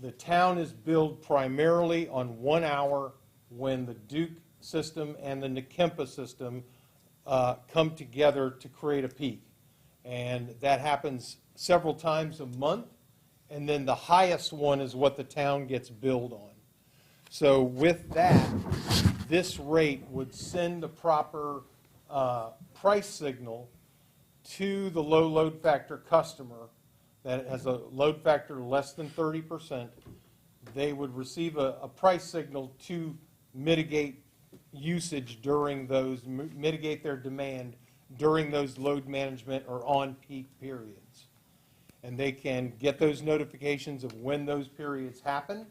The town is billed primarily on 1 hour when the Duke system and the Nekempa system come together to create a peak. And that happens several times a month, and then the highest one is what the town gets billed on. So with that, this rate would send the proper price signal to the low load factor customer that has a load factor less than 30%. They would receive a price signal to mitigate usage during those, mitigate their demand during those load management or on-peak periods. And they can get those notifications of when those periods happen,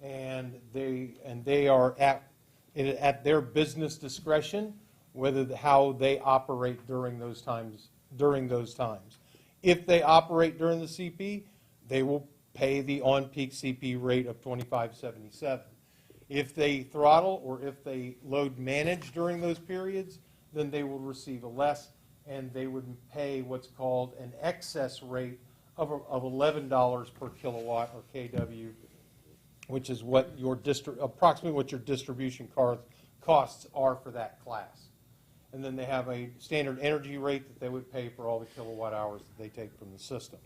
and they are at their business discretion how they operate during those times. If they operate during the CP, they will pay the on-peak CP rate of $25.77. If they throttle or if they load manage during those periods, then they will receive a less, and they would pay what's called an excess rate of $11 per kilowatt or kW, which is what your approximately what your distribution costs are for that class. And then they have a standard energy rate that they would pay for all the kilowatt hours that they take from the system.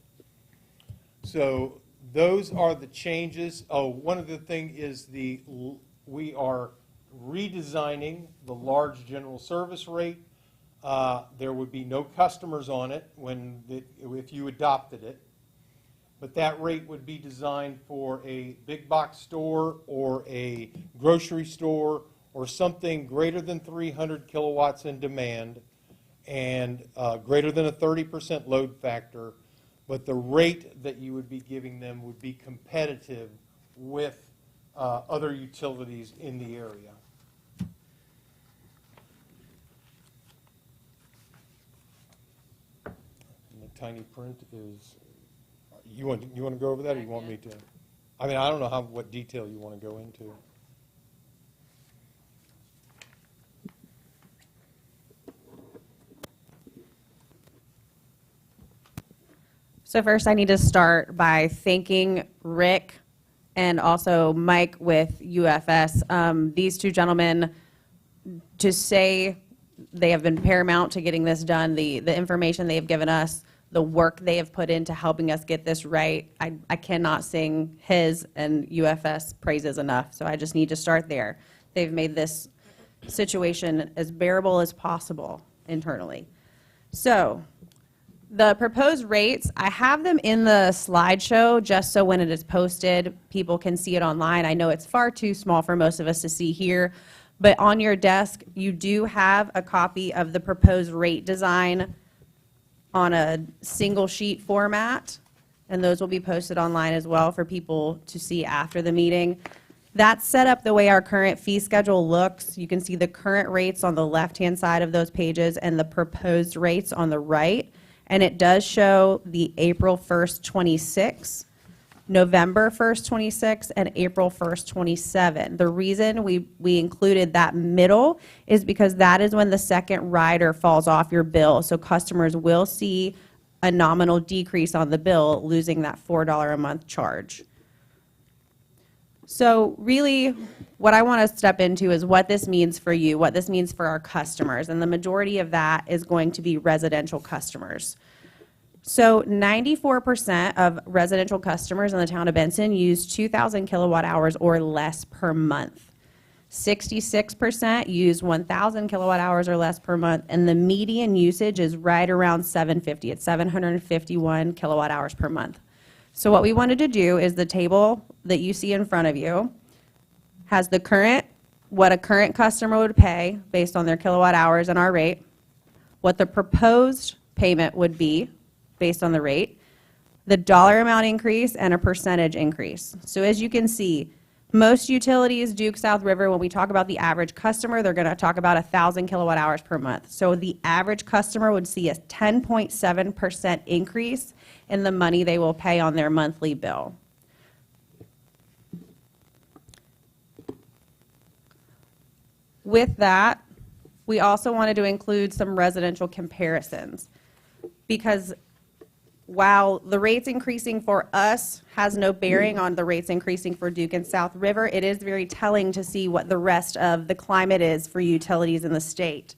So those are the changes. Oh, one other thing is we are redesigning the large general service rate. There would be no customers on it if you adopted it. But that rate would be designed for a big box store or a grocery store or something greater than 300 kilowatts in demand and greater than a 30% load factor. But the rate that you would be giving them would be competitive with other utilities in the area. And the tiny print is, you want to go over that, or you want me to? I mean, I don't know what detail you want to go into. So first I need to start by thanking Rick and also Mike with UFS. These two gentlemen, to say they have been paramount to getting this done, the information they have given us, the work they have put into helping us get this right, I cannot sing his and UFS praises enough. So I just need to start there. They've made this situation as bearable as possible internally. So the proposed rates, I have them in the slideshow just so when it is posted, people can see it online. I know it's far too small for most of us to see here, but on your desk, you do have a copy of the proposed rate design on a single sheet format, and those will be posted online as well for people to see after the meeting. That's set up the way our current fee schedule looks. You can see the current rates on the left-hand side of those pages and the proposed rates on the right. And it does show the April 1st, 26, November 1st, 26, and April 1st, 27. The reason we included that middle is because that is when the second rider falls off your bill. So customers will see a nominal decrease on the bill, losing that $4 a month charge. So really, what I want to step into is what this means for you, what this means for our customers, and the majority of that is going to be residential customers. So 94% of residential customers in the town of Benson use 2,000 kilowatt hours or less per month. 66% use 1,000 kilowatt hours or less per month, and the median usage is right around 750. It's 751 kilowatt hours per month. So what we wanted to do is the table that you see in front of you has the current, what a current customer would pay based on their kilowatt hours and our rate, what the proposed payment would be based on the rate, the dollar amount increase, and a percentage increase. So as you can see, most utilities, Duke, South River, when we talk about the average customer, they're going to talk about 1,000 kilowatt hours per month. So the average customer would see a 10.7% increase in the money they will pay on their monthly bill. With that, we also wanted to include some residential comparisons because while the rates increasing for us has no bearing on the rates increasing for Duke and South River, it is very telling to see what the rest of the climate is for utilities in the state.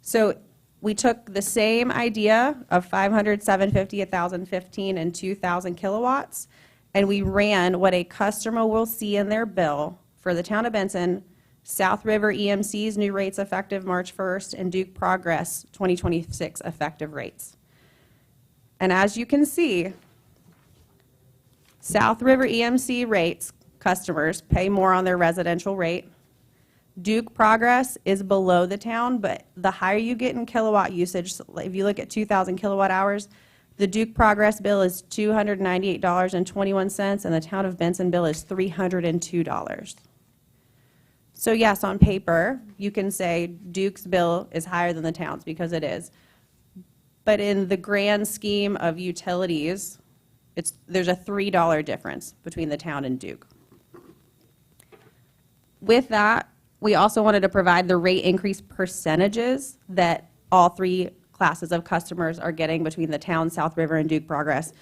So we took the same idea of 500, 750, 1,015, and 2,000 kilowatts, and we ran what a customer will see in their bill for the town of Benson, South River EMC's new rates effective March 1st, and Duke Progress 2026 effective rates. And as you can see, South River EMC rates, customers pay more on their residential rate. Duke Progress is below the town, but the higher you get in kilowatt usage, so if you look at 2,000 kilowatt hours, the Duke Progress bill is $298.21, and the town of Benson bill is $302. So yes, on paper, you can say Duke's bill is higher than the town's, because it is. But in the grand scheme of utilities, there's a $3 difference between the town and Duke. With that, we also wanted to provide the rate increase percentages that all three classes of customers are getting between the town, South River, and Duke Progress.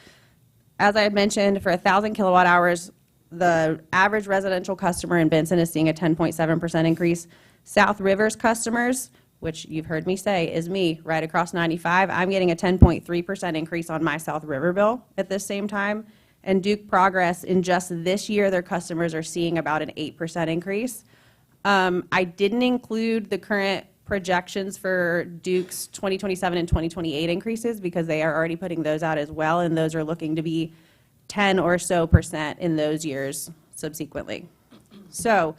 As I had mentioned, for 1,000 kilowatt hours, the average residential customer in Benson is seeing a 10.7% increase. South River's customers, which you've heard me say is me right across 95, I'm getting a 10.3% increase on my South River bill at this same time. And Duke Progress, in just this year, their customers are seeing about an 8% increase. I didn't include the current projections for Duke's 2027 and 2028 increases because they are already putting those out as well, and those are looking to be 10 or so % in those years subsequently. So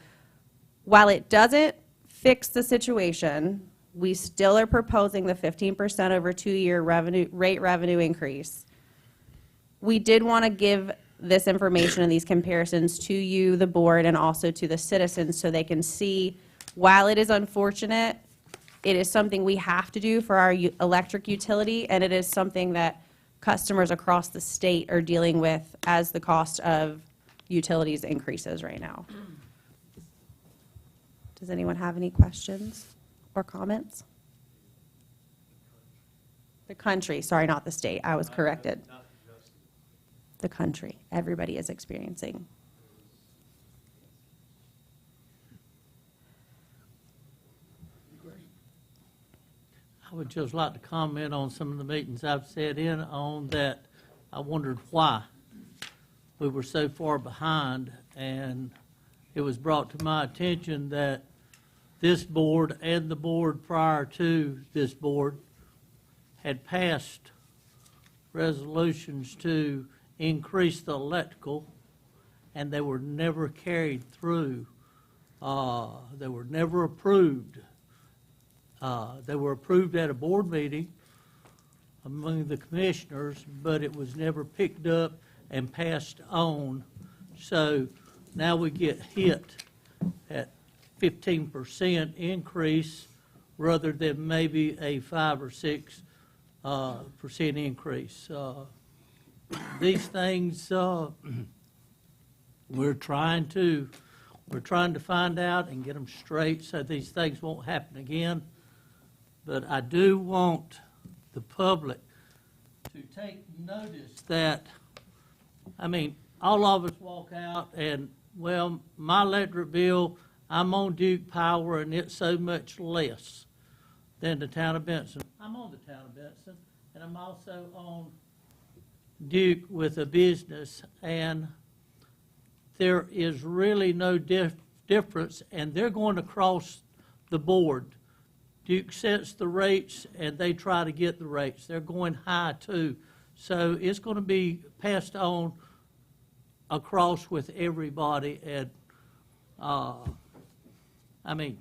while it doesn't fix the situation, we still are proposing the 15% over 2-year rate revenue increase. We did want to give this information and these comparisons to you, the board, and also to the citizens so they can see, while it is unfortunate, it is something we have to do for our electric utility, and it is something that customers across the state are dealing with as the cost of utilities increases right now. Does anyone have any questions or comments? The country, sorry, not the state. I was corrected. The country. Everybody is experiencing. I would just like to comment on some of the meetings I've sat in on that I wondered why we were so far behind, and it was brought to my attention that this board and the board prior to this board had passed resolutions to increase the electrical, and they were never carried through. They were never approved. They were approved at a board meeting among the commissioners, but it was never picked up and passed on. So now we get hit at 15% increase rather than maybe a 5 or 6% increase. These things we're trying to find out and get them straight so these things won't happen again. But I do want the public to take notice that, I mean, all of us walk out and, well, my electric bill, I'm on Duke Power and it's so much less than the town of Benson. I'm on the town of Benson, and I'm also on Duke with a business, and there is really no difference, and they're going across the board. Duke sets the rates, and they try to get the rates. They're going high, too. So it's going to be passed on across with everybody, and, I mean,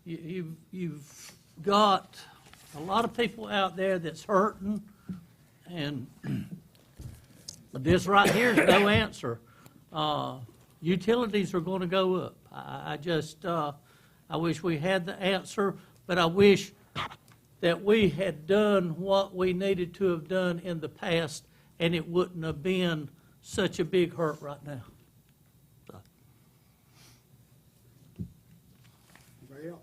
you've got a lot of people out there that's hurting, and this right here is no answer. Utilities are going to go up. I wish we had the answer, but I wish that we had done what we needed to have done in the past, and it wouldn't have been such a big hurt right now. Anybody else?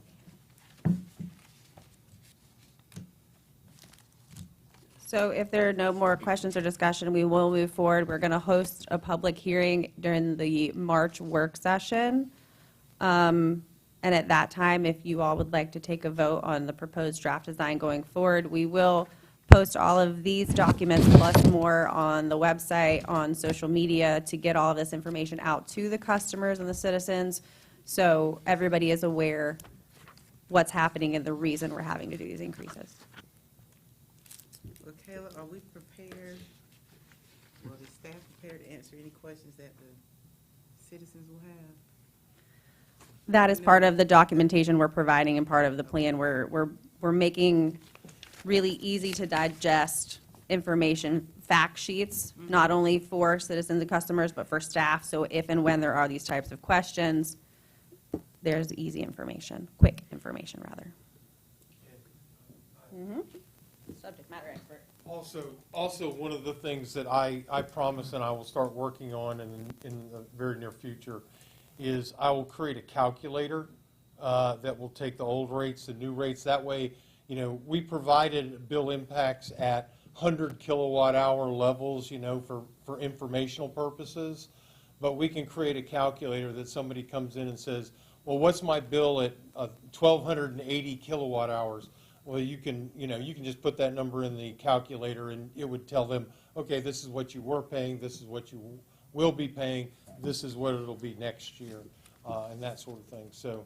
So if there are no more questions or discussion, we will move forward. We're going to host a public hearing during the March work session. And at that time, if you all would like to take a vote on the proposed draft design going forward, we will post all of these documents plus more on the website, on social media, to get all of this information out to the customers and the citizens, so everybody is aware what's happening and the reason we're having to do these increases. Well, Kayla, are we prepared, well, is staff prepared to answer any questions that the citizens will have? That is part of the documentation we're providing and part of the plan. We're making really easy to digest information, fact sheets, not only for citizens and customers, but for staff. So if and when there are these types of questions, there's easy information, quick information, rather. Subject matter expert. Also, one of the things that I promise and I will start working on in the very near future is I will create a calculator that will take the old rates, the new rates. That way, you know, we provided bill impacts at 100 kilowatt hour levels, you know, for informational purposes. But we can create a calculator that somebody comes in and says, well, what's my bill at 1,280 kilowatt hours? Well, you can just put that number in the calculator and it would tell them, okay, this is what you were paying, this is what you will be paying, this is what it'll be next year, and that sort of thing. So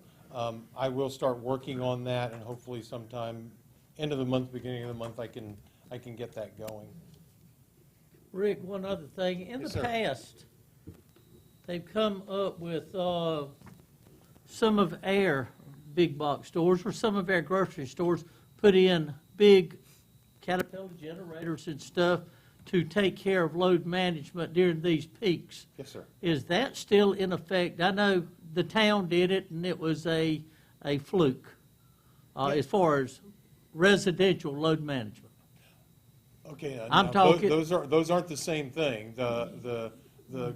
I will start working on that, and hopefully sometime end of the month, beginning of the month, I can get that going. Rick, one other thing. In Yes, the sir. past, they've come up with some of our big box stores or some of our grocery stores put in big Caterpillar generators and stuff to take care of load management during these peaks. Yes, sir. Is that still in effect? I know the town did it, and it was a fluke as far as residential load management. Okay, I'm now, talking- those aren't the same thing. The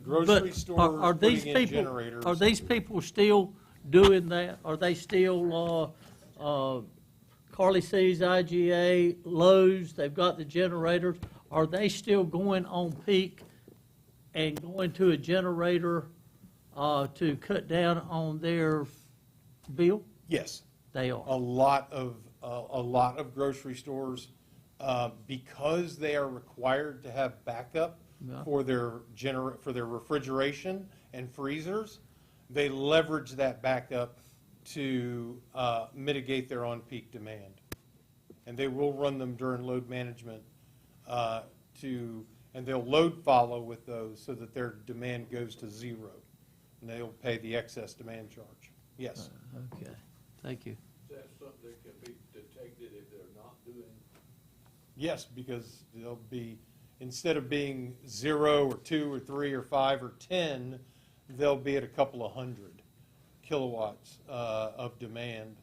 grocery But stores are these putting in people, generators. are these people still doing that? Are they still, Carly C's, IGA, Lowe's, they've got the generators? Are they still going on peak and going to a generator to cut down on their bill? Yes. They are. A lot of grocery stores, because they are required to have backup Yeah. for their refrigeration and freezers, they leverage that backup to mitigate their on-peak demand. And they will run them during load management and they'll load follow with those so that their demand goes to zero. And they'll pay the excess demand charge. Yes. Okay, thank you. Is that something that can be detected if they're not doing? Yes, because they'll be, instead of being 0 or 2 or 3 or 5 or 10, they'll be at a couple of hundred kilowatts of demand.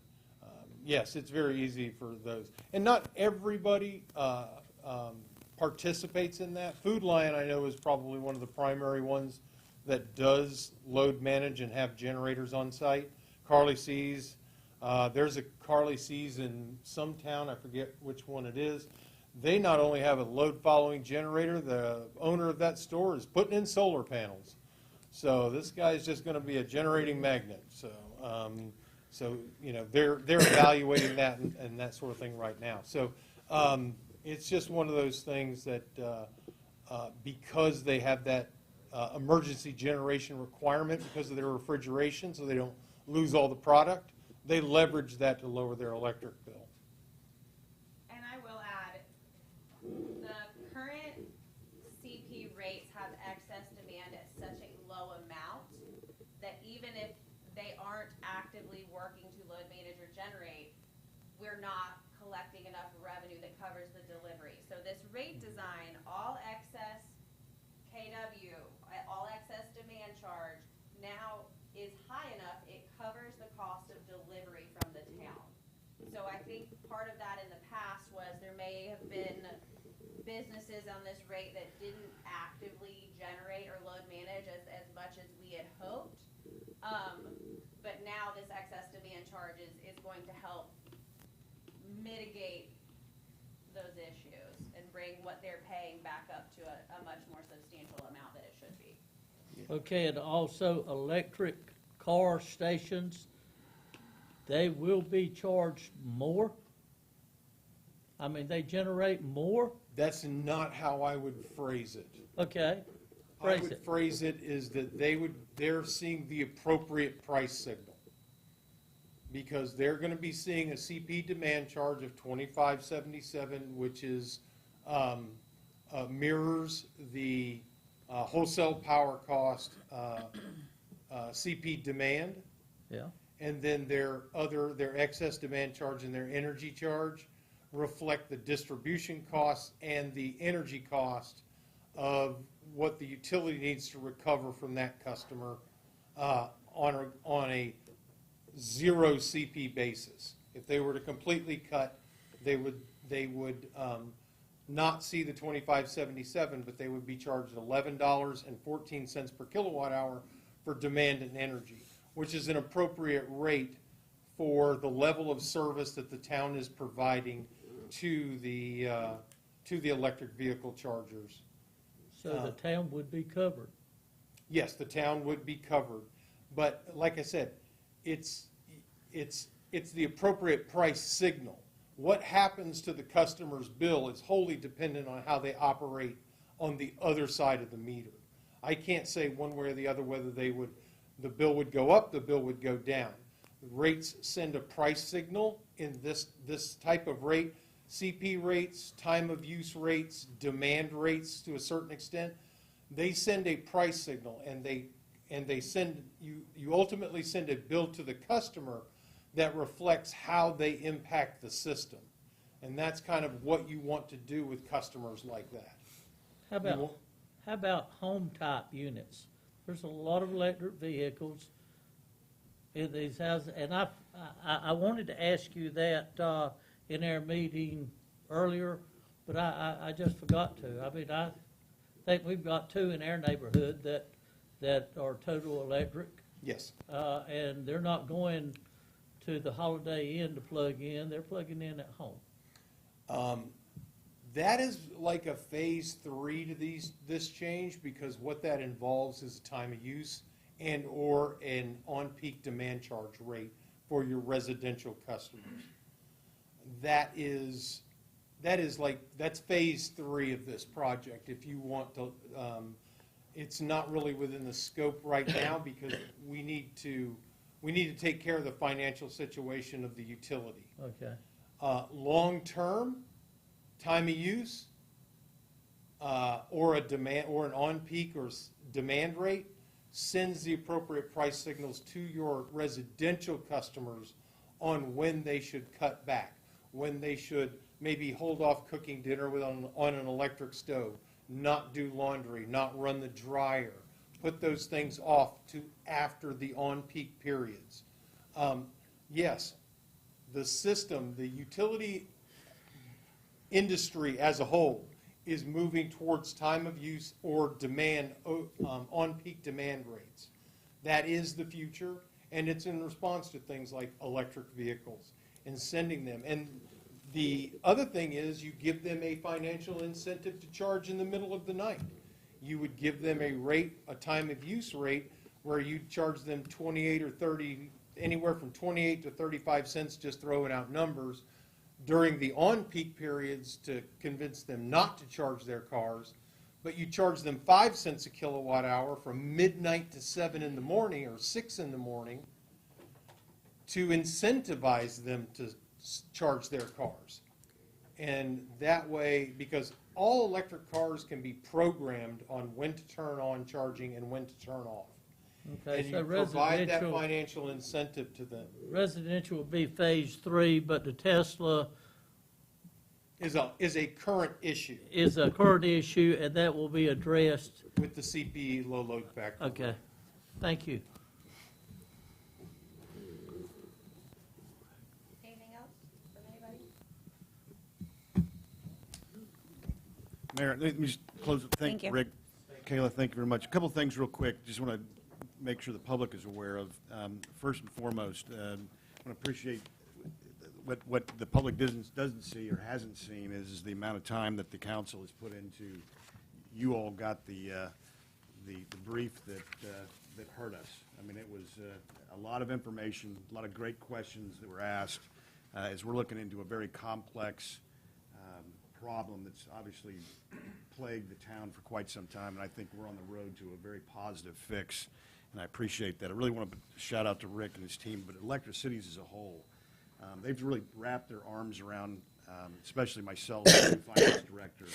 Yes, it's very easy for those. And not everybody participates in that. Food Lion, I know, is probably one of the primary ones that does load manage and have generators on site. Carly C's, there's a Carly C's in some town, I forget which one it is. They not only have a load following generator, the owner of that store is putting in solar panels. So this guy's just going to be a generating magnet. So you know, they're evaluating that and that sort of thing right now. So it's just one of those things that because they have that emergency generation requirement because of their refrigeration, so they don't lose all the product, they leverage that to lower their electric bill. And I will add, the current CP rates have excess demand at such a low amount that even if they aren't actively working to load manage or generate, we're not collecting enough revenue that covers the delivery. So this rate design, all excess KW, all excess demand charge now is high enough, it covers the cost of delivery from the town. So I think part of that in the past was there may have been businesses on this rate that didn't actively generate or load manage as much as we had hoped. But now this excess demand charge is going to help mitigate those issues and bring what they're paying back up to a much more substantial amount that it should be. Okay, and also electric car stations, they will be charged more? I mean, they generate more? That's not how I would phrase it. Okay, I phrase would it. phrase it is that they're seeing the appropriate price signal. Because they're gonna be seeing a CP demand charge of $25.77, which is, mirrors the wholesale power cost, CP demand. Yeah, And then their excess demand charge and their energy charge reflect the distribution costs and the energy cost of what the utility needs to recover from that customer on a zero CP basis. If they were to completely cut, they would not see the $25.77, but they would be charged $11.14 per kilowatt hour for demand and energy, which is an appropriate rate for the level of service that the town is providing to the electric vehicle chargers. so the town would be covered. Yes, the town would be covered, but like I said, it's the appropriate price signal. What happens to the customer's bill is wholly dependent on how they operate on the other side of the meter. I can't say one way or the other whether the bill would go up, the bill would go down. Rates send a price signal in this type of rate. CP rates, time of use rates, demand rates to a certain extent, they send a price signal, and they send you ultimately send a bill to the customer that reflects how they impact the system. And that's kind of what you want to do with customers like that. How about home type units? There's a lot of electric vehicles in these houses, and I wanted to ask you that in our meeting earlier, but I just forgot to. I mean, I think we've got two in our neighborhood that are total electric, Yes. and they're not going to the Holiday Inn to plug in, they're plugging in at home. That is like a phase 3 to this change, because what that involves is a time of use and or an on-peak demand charge rate for your residential customers. That's phase 3 of this project. If you want to, it's not really within the scope right now, because we need to take care of the financial situation of the utility. Okay. Long-term, time of use, or an on-peak or demand rate sends the appropriate price signals to your residential customers on when they should cut back, when they should maybe hold off cooking dinner on an electric stove, not do laundry, not run the dryer, put those things off to after the on-peak periods. Yes, the system, the utility industry as a whole is moving towards time of use or demand, on-peak demand rates. That is the future, and it's in response to things like electric vehicles and sending them. And the other thing is you give them a financial incentive to charge in the middle of the night. You would give them a rate, a time of use rate, where you charge them 28 or 30, anywhere from 28 to 35 cents, just throwing out numbers, during the on-peak periods to convince them not to charge their cars, but you charge them 5 cents a kilowatt hour from midnight to 7 in the morning or 6 in the morning to incentivize them to charge their cars. And that way, because all electric cars can be programmed on when to turn on charging and when to turn off. Okay, And so you provide that residential, financial incentive to them. residential will be phase 3, but the Tesla Is a current issue is a current issue, and that will be addressed. with the CPE low load factor. Okay, thank you. Anything else from anybody? Mayor, let me just close it. Thank you. Rick, Kayla, thank you very much. A couple of things real quick, just want to make sure the public is aware of. First and foremost, I want to appreciate what the public doesn't see or hasn't seen is the amount of time that the council has put into, you all got the brief that hurt us. I mean, it was a lot of information, a lot of great questions that were asked, as we're looking into a very complex problem that's obviously plagued the town for quite some time, and I think we're on the road to a very positive fix, and I appreciate that. I really want to shout out to Rick and his team, but Electric Cities as a whole, they've really wrapped their arms around, especially myself, the finance director.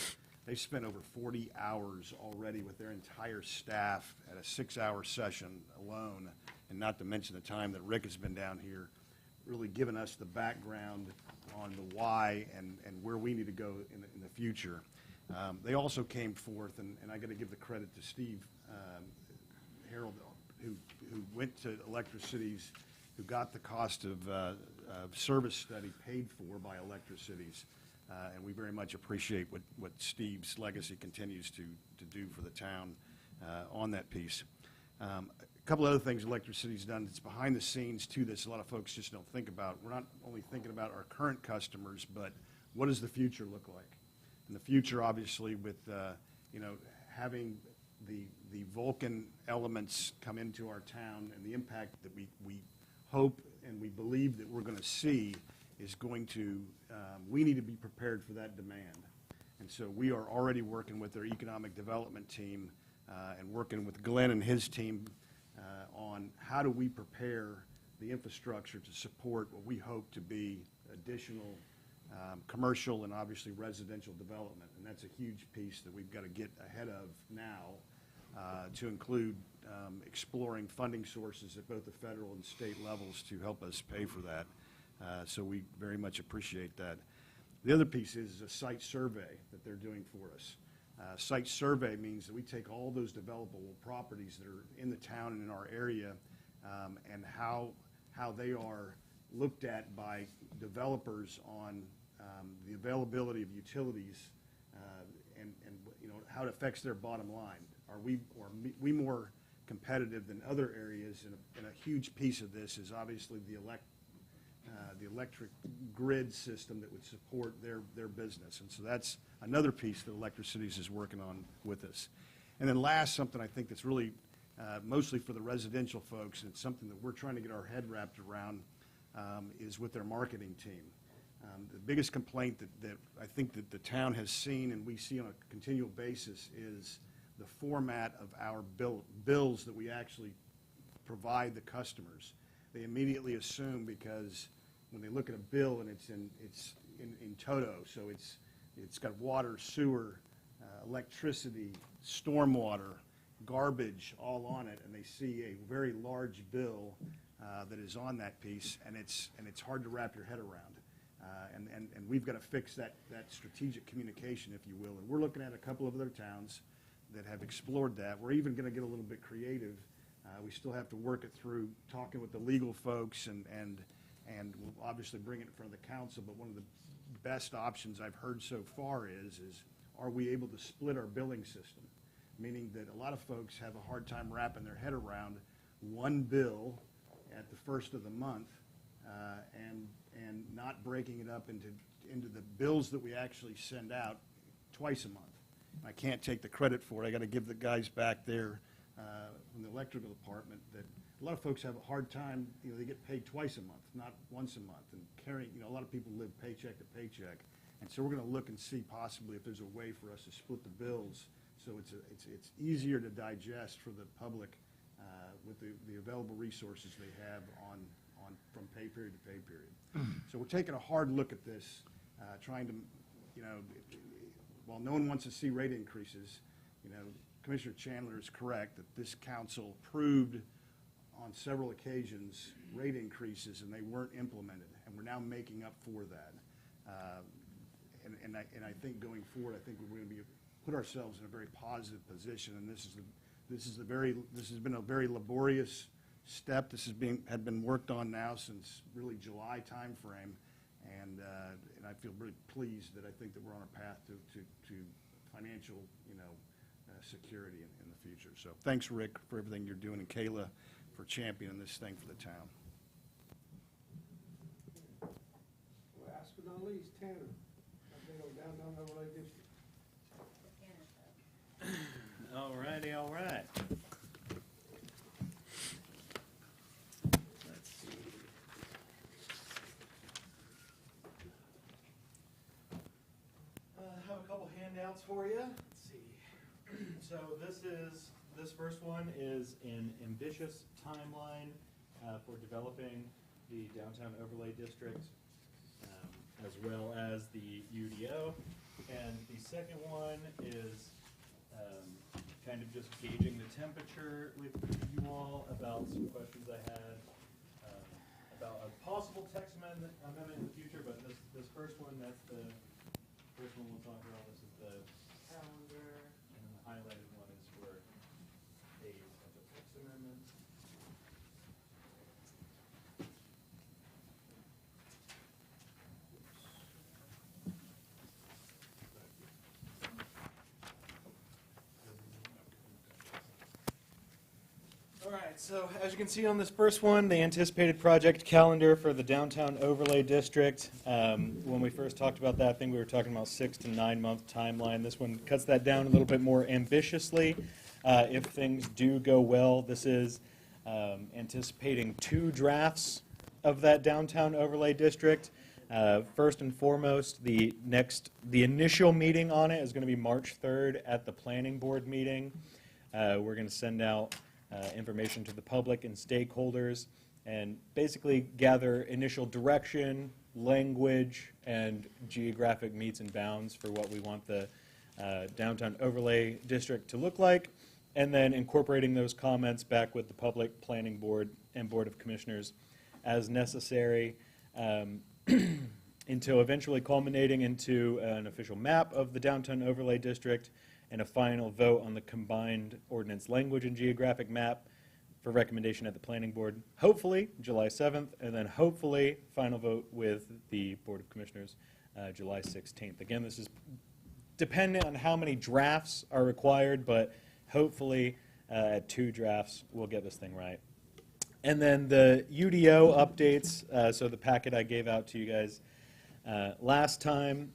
They've spent over 40 hours already with their entire staff at a 6-hour session alone, and not to mention the time that Rick has been down here, really giving us the background on the why and where we need to go in the future. They also came forth, and I got to give the credit to Steve Harold, who went to Electric Cities, who got the cost of service study paid for by Electric Cities. And we very much appreciate what Steve's legacy continues to do for the town on that piece. A couple other things Electric City's done that's behind the scenes to this, a lot of folks just don't think about. We're not only thinking about our current customers, but what does the future look like? And the future, obviously, with having the Vulcan elements come into our town and the impact that we hope and we believe that we're going to see is going to, we need to be prepared for that demand. And so we are already working with their economic development team and working with Glenn and his team on how do we prepare the infrastructure to support what we hope to be additional commercial and obviously residential development. And that's a huge piece that we've got to get ahead of now to include exploring funding sources at both the federal and state levels to help us pay for that. So we very much appreciate that. The other piece is a site survey that they're doing for us. Site survey means that we take all those developable properties that are in the town and in our area and how they are looked at by developers on the availability of utilities and how it affects their bottom line. Are we more competitive than other areas? And a huge piece of this is obviously the electric grid system that would support their business. And so that's another piece that Electric Cities is working on with us. And then last, something I think that's really mostly for the residential folks, and it's something that we're trying to get our head wrapped around, is with their marketing team. The biggest complaint that I think that the town has seen and we see on a continual basis is the format of our bills that we actually provide the customers. They immediately assume, because when they look at a bill and it's in toto, so it's got water, sewer, electricity, stormwater, garbage all on it, and they see a very large bill that is on that piece, and it's hard to wrap your head around. And we've got to fix that strategic communication, if you will. And we're looking at a couple of other towns that have explored that. We're even going to get a little bit creative. We still have to work it through, talking with the legal folks, and we'll obviously bring it in front of the council. But one of the best options I've heard so far is are we able to split our billing system? Meaning that a lot of folks have a hard time wrapping their head around one bill at the first of the month and not breaking it up into the bills that we actually send out twice a month. I can't take the credit for it. I got to give the guys back there from the electrical department that a lot of folks have a hard time, they get paid twice a month, not once a month, and carrying, a lot of people live paycheck to paycheck. And so we're going to look and see possibly if there's a way for us to split the bills so it's easier to digest for the public with the available resources they have from pay period to pay period. So we're taking a hard look at this, trying to, while no one wants to see rate increases, Commissioner Chandler is correct that this council approved on several occasions rate increases and they weren't implemented, and we're now making up for that. And I think going forward, I think we're going to put ourselves in a very positive position, and this has been a very laborious step. This had been worked on now since really July timeframe, and I feel really pleased that I think that we're on a path to financial security in the future. So thanks, Rick, for everything you're doing, and Kayla for championing this thing for the town. Louise Tanner, update on downtown overlay district. All righty, all right. Let's see. I have a couple handouts for you. Let's see. So this first one is an ambitious timeline for developing the downtown overlay district, as well as the UDO. And the second one is kind of just gauging the temperature with you all about some questions I had about a possible text amendment in the future, but this first one, that's the first one we'll talk about. This is the calendar, and the highlighted one is for a potential text amendment. All right, so as you can see on this first one, the anticipated project calendar for the downtown overlay district. When we first talked about that, I think we were talking about 6 to 9 month timeline. This one cuts that down a little bit more ambitiously. If things do go well, this is anticipating 2 drafts of that downtown overlay district. First and foremost, the initial meeting on it is going to be March 3rd at the planning board meeting. We're going to send out information to the public and stakeholders and basically gather initial direction, language, and geographic meets and bounds for what we want the downtown overlay district to look like, and then incorporating those comments back with the public, planning board, and board of commissioners as necessary, until eventually culminating into an official map of the downtown overlay district and a final vote on the combined ordinance language and geographic map for recommendation at the planning board, hopefully July 7th, and then hopefully final vote with the Board of Commissioners July 16th. Again, this is dependent on how many drafts are required, but hopefully at 2 drafts we'll get this thing right. And then the UDO updates, so the packet I gave out to you guys last time,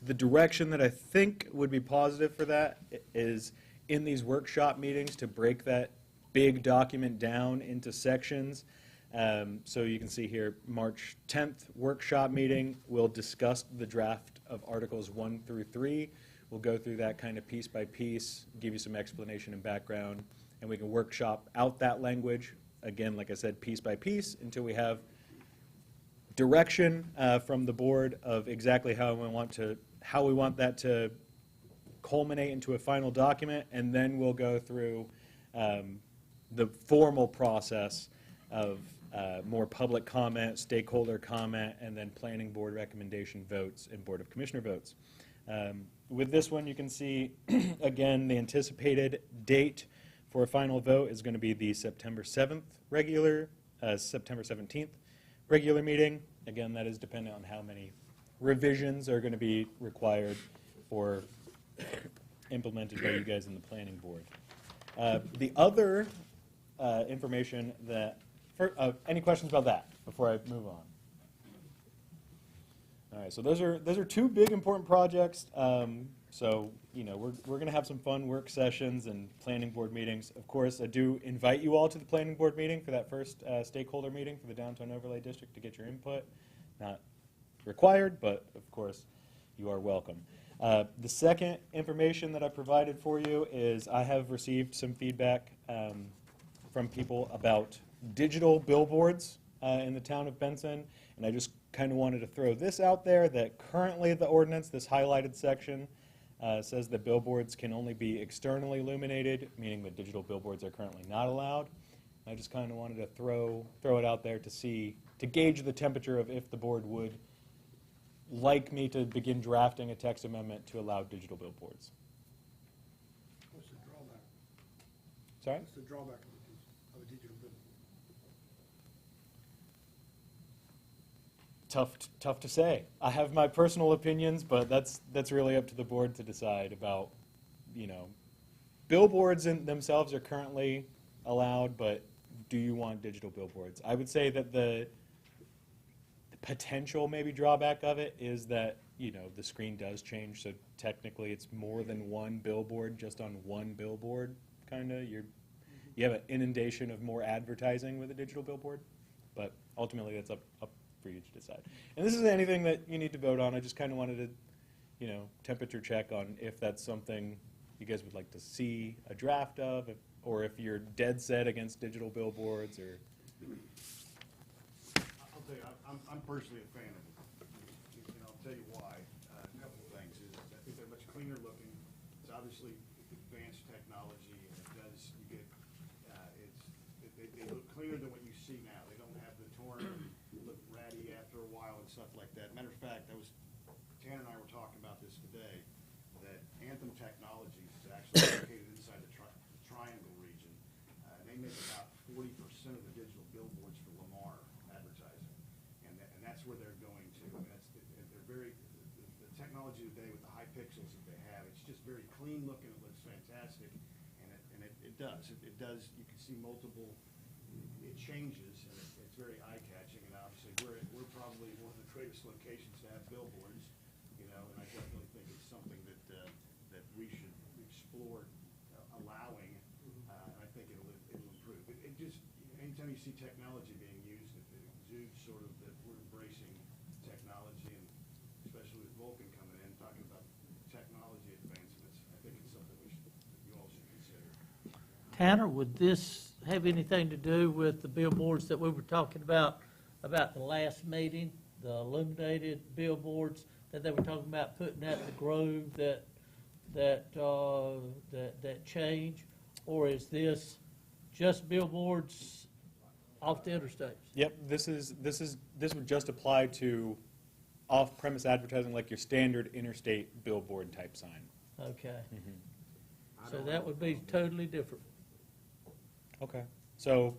the direction that I think would be positive for that is in these workshop meetings to break that big document down into sections. So you can see here, March 10th workshop meeting, we'll discuss the draft of Articles 1 through 3. We'll go through that kind of piece by piece, give you some explanation and background, and we can workshop out that language, again, like I said, piece by piece, until we have direction from the board of exactly how we want that to culminate into a final document, and then we'll go through the formal process of more public comment, stakeholder comment, and then planning board recommendation votes and board of commissioner votes. With this one, you can see, again, the anticipated date for a final vote is going to be the September 7th regular, September 17th regular meeting. Again, that is dependent on how many revisions are going to be required or implemented by you guys in the planning board. The other information that, any questions about that before I move on? All right, so those are 2 big important projects. So you know we're going to have some fun work sessions and planning board meetings. Of course, I do invite you all to the planning board meeting for that first stakeholder meeting for the downtown overlay district to get your input. Not required, but of course you are welcome. The second information that I provided for you is I have received some feedback from people about digital billboards in the town of Benson, and I just kind of wanted to throw this out there that currently the ordinance, this highlighted section, says that billboards can only be externally illuminated, meaning that digital billboards are currently not allowed. I just kind of wanted to throw it out there to gauge the temperature of if the board would like me to begin drafting a text amendment to allow digital billboards. What's the drawback? Sorry? What's the drawback of a digital billboard? Tough to say. I have my personal opinions, but that's really up to the board to decide about, billboards in themselves are currently allowed, but do you want digital billboards? I would say that the potential maybe drawback of it is that, you know, the screen does change, so technically it's more than one billboard, just on one billboard, kinda. You have an inundation of more advertising with a digital billboard, but ultimately that's up for you to decide. And this isn't anything that you need to vote on, I just kinda wanted to, you know, temperature check on if that's something you guys would like to see a draft of, or if you're dead set against digital billboards, or. I'll tell you, I'm personally a fan of it, and I'll tell you why. A couple of things is, I think they're much cleaner looking. It's obviously advanced technology, and it does, you get, they look cleaner than what you see now. They don't have the torn, look ratty after a while and stuff like that. Matter of fact, Tan and I were talking about this today, that Anthem Technologies is actually located inside the Triangle region. They make about 40% of the digital billboards for Lamar advertising, and that's where they're going to. And they're very, the technology today with the high pixels that they have, it's just very clean looking. It looks fantastic, and it does. It does. You can see multiple. It changes, and it's very eye catching. And obviously, we're probably one of the greatest locations to have billboards. You know, and I definitely think it's something that we should explore allowing. And I think it'll improve. It just, anytime you see technology being used, it exudes sort of that we're embracing technology, and especially with Vulcan coming in, talking about technology advancements, I think it's something you all should consider. Tanner, would this have anything to do with the billboards that we were talking about the last meeting, the illuminated billboards that they were talking about putting at the Grove that change? Or is this just billboards off the interstates? Yep, this would just apply to off-premise advertising, like your standard interstate billboard type sign. Okay. So that would be totally different. Okay. So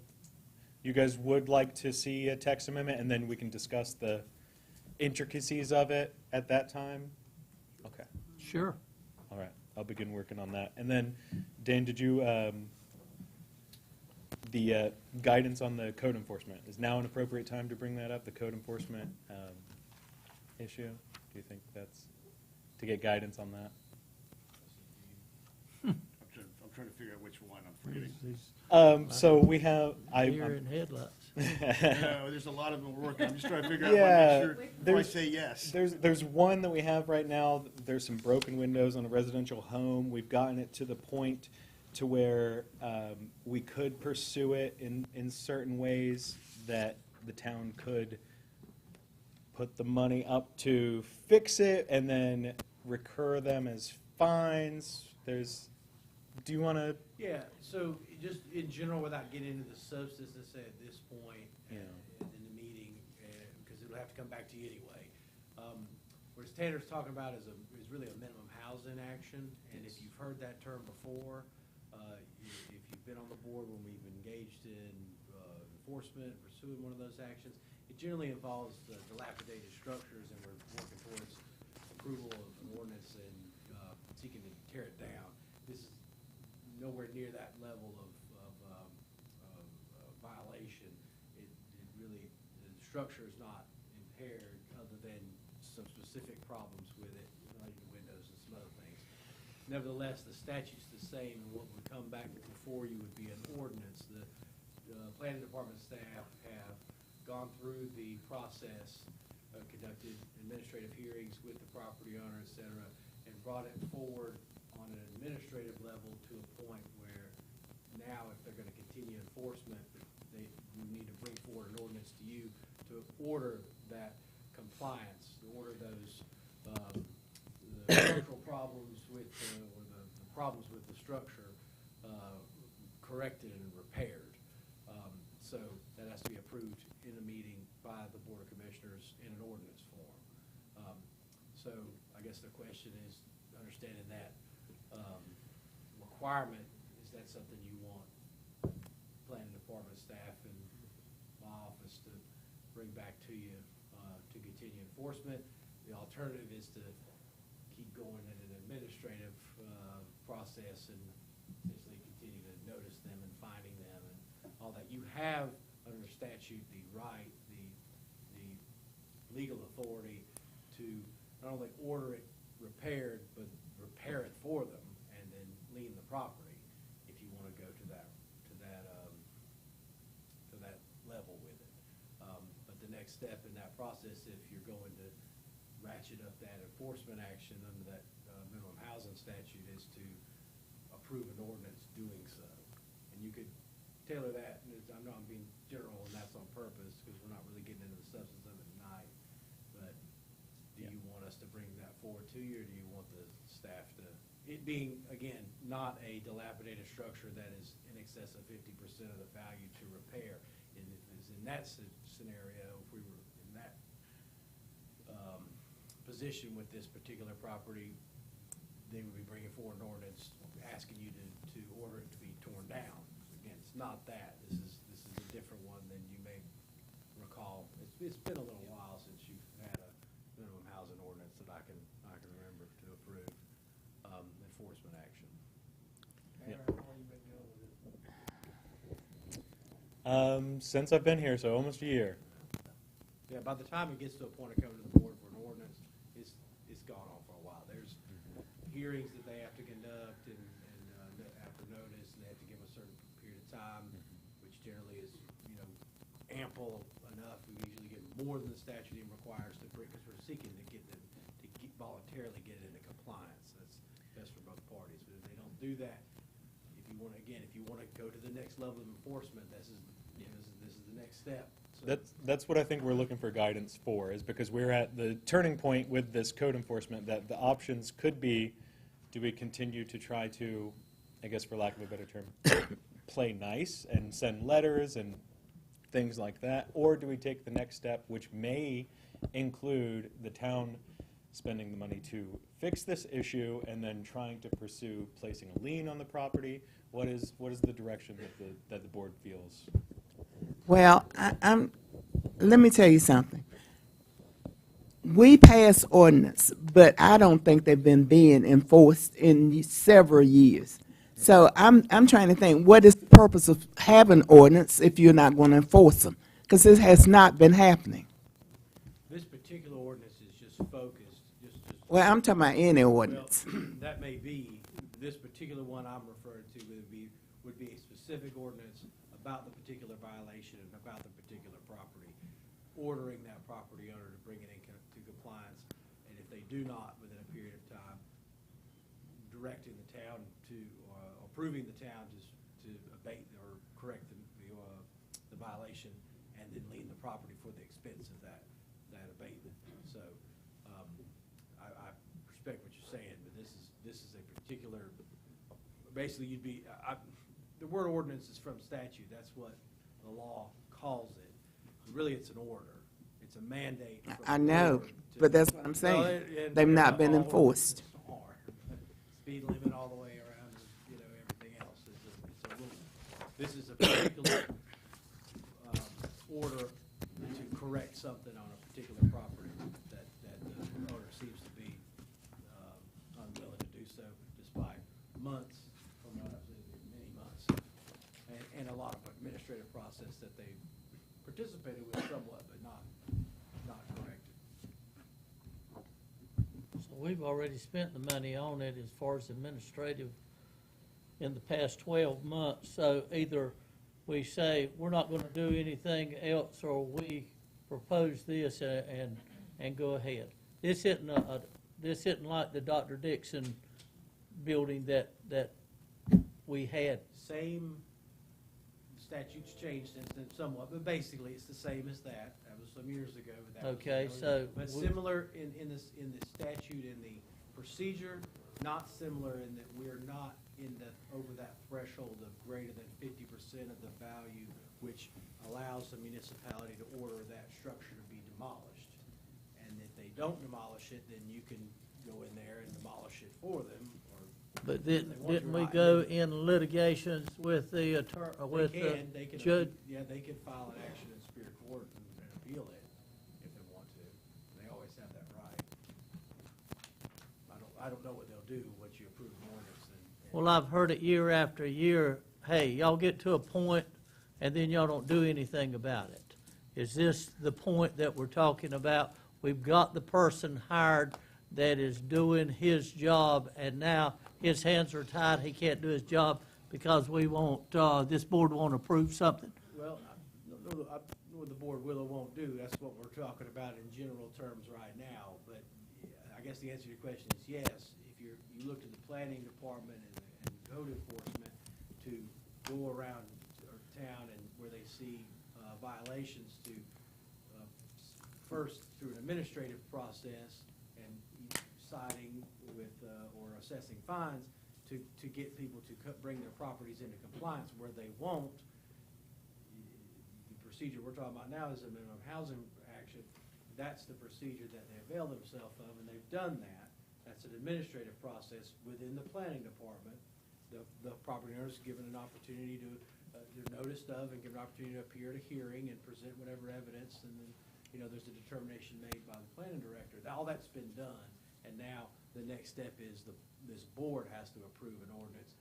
you guys would like to see a text amendment, and then we can discuss the intricacies of it at that time? Okay. Sure. All right. I'll begin working on that. And then, Dan, did you, the guidance on the code enforcement, is now an appropriate time to bring that up, the code enforcement issue? Do you think that's, to get guidance on that? I'm trying to figure out which one I'm forgetting. So we have, Deer in headlights. No, there's a lot of them we're working on. I'm just trying to figure out, Yeah, make sure, before I say yes. There's one that we have right now. There's some broken windows on a residential home. We've gotten it to the point to where we could pursue it in certain ways that the town could put the money up to fix it and then recur them as fines. Do you want to? Yeah, so just in general, without getting into the substance, let's say at this point Yeah. in the meeting, because it'll have to come back to you anyway. What Tanner's talking about is really a minimum housing action, and if you've heard that term before, if you've been on the board when we've engaged in enforcement, pursuing one of those actions, it generally involves dilapidated structures, and we're working towards approval of an ordinance and seeking to tear it down. This is nowhere near that level of violation. It really, the structure is not impaired other than some specific problems with it related to windows and some other things. Nevertheless, the statute's the same, and what would come back before you would be an ordinance. The planning department staff have gone through the process, conducted administrative hearings with the property owner, et cetera, and brought it forward on an administrative level to a point where now, if they're going to continue enforcement, we need to bring forward an ordinance to you to order that compliance, to order those the structural problems with or the problems with the structure corrected and repaired. So that has to be approved in a meeting by the Board of Commissioners in an ordinance form. So I guess the question is, understanding that requirement, is that something you want planning department staff and my office to bring back to you to continue enforcement? The alternative is to keep going in an administrative process and essentially continue to notice them and finding them and all that. You have under statute the right, the legal authority to not only order it repaired, but repair it for them and then lien the property if you want to go to that level with it. But the next step in that process, if you're going to ratchet up that enforcement action under that minimum housing statute, is to approve an ordinance doing so. And you could tailor that, and I'm not being general, and that's on purpose, because we're not really getting into the substance of it tonight. But do you want us to bring that forward to you, or do you want the staff to, it being, again, not a dilapidated structure that is in excess of 50% of the value to repair? In that scenario, if we were in that position with this particular property, they would be bringing forward an ordinance asking you to order it to be torn down. Again, it's not that. This is a different one than you may recall. It's been a little while since you've had a minimum housing ordinance that I can remember to approve enforcement action. Mayor, how long you been dealing with this? Since I've been here, so almost a year. Yeah, by the time it gets to a point of coming to the board for an ordinance, it's gone on for a while. There's hearings that they have to conduct and after notice, and they have to give a certain period of time, which generally is, ample enough. We usually get more than the statute even requires to bring, because we're seeking to get them to voluntarily get it into compliance. That's best for both parties. But if they don't do that, if you want to go to the next level of enforcement, this is the next step. So That's what I think we're looking for guidance for, is because we're at the turning point with this code enforcement that the options could be, do we continue to try to, I guess for lack of a better term, play nice and send letters and things like that, or do we take the next step, which may include the town spending the money to fix this issue and then trying to pursue placing a lien on the property? What is the direction that the board feels? Well, let me tell you something. We pass ordinance, but I don't think they've been being enforced in several years. So I'm trying to think, what is the purpose of having ordinance if you're not going to enforce them? Because it has not been happening. this particular ordinance is just focused, Well, I'm talking about any ordinance. Well, that may be. This particular one I'm referring to would be a specific ordinance about the particular violation and about the particular property, ordering that property owner to bring it into compliance, and if they do not within a period of time, directing the town to, approving the town to abate or correct the violation, and then lien the property for the expense of that abatement. So, I respect what you're saying, but this is a particular, basically you'd be, the word ordinance is from statute. That's what the law calls it. Really, it's an order. It's a mandate. from I the know, board to- but that's what I'm saying. Well, and They've not been all enforced. ordinances are. Speed limit all the way around, everything else. It's a little, this is a particular order to correct something on a particular property that the owner seems to be unwilling to do so despite months, or many months, and a lot of administrative process that they participated with somewhat, but not corrected. So we've already spent the money on it as far as administrative in the past 12 months. So either we say we're not going to do anything else, or we propose this and go ahead. This isn't like the Dr. Dixon building that we had. Same statutes changed since then somewhat, but basically it's the same as that. That was some years ago. But that was, Okay, so but we- similar in the statute and the procedure, not similar in that we're not over that threshold of greater than 50% of the value, which allows the municipality to order that structure to be demolished. And if they don't demolish it, then you can go in there and demolish it for them, or But they want didn't you we right. go in litigations with the attorney, with They the can, judge? yeah, they can file an action in Superior Court and appeal it if they want to. They always have that right. I don't know what they'll do, once you approve an ordinance and. Well, I've heard it year after year, hey, y'all get to a point and then y'all don't do anything about it. Is this the point that we're talking about we've got the person hired that is doing his job, and now his hands are tied, he can't do his job because we won't, this board won't approve something? Well, I know what the board will or won't do, that's what we're talking about in general terms right now, but I guess the answer to your question is yes. If you look to the planning department and code enforcement to go around our town and where they see violations to first through an administrative process and citing with or assessing fines to get people to bring their properties into compliance. Where they won't, the procedure we're talking about now is a minimum housing action. That's the procedure that they avail themselves of, and they've done that. That's an administrative process within the planning department. The property owner is given an opportunity to, they're noticed of and given an opportunity to appear at a hearing and present whatever evidence, and then, there's a determination made by the planning director. All that's been done, and now the next step is this board has to approve an ordinance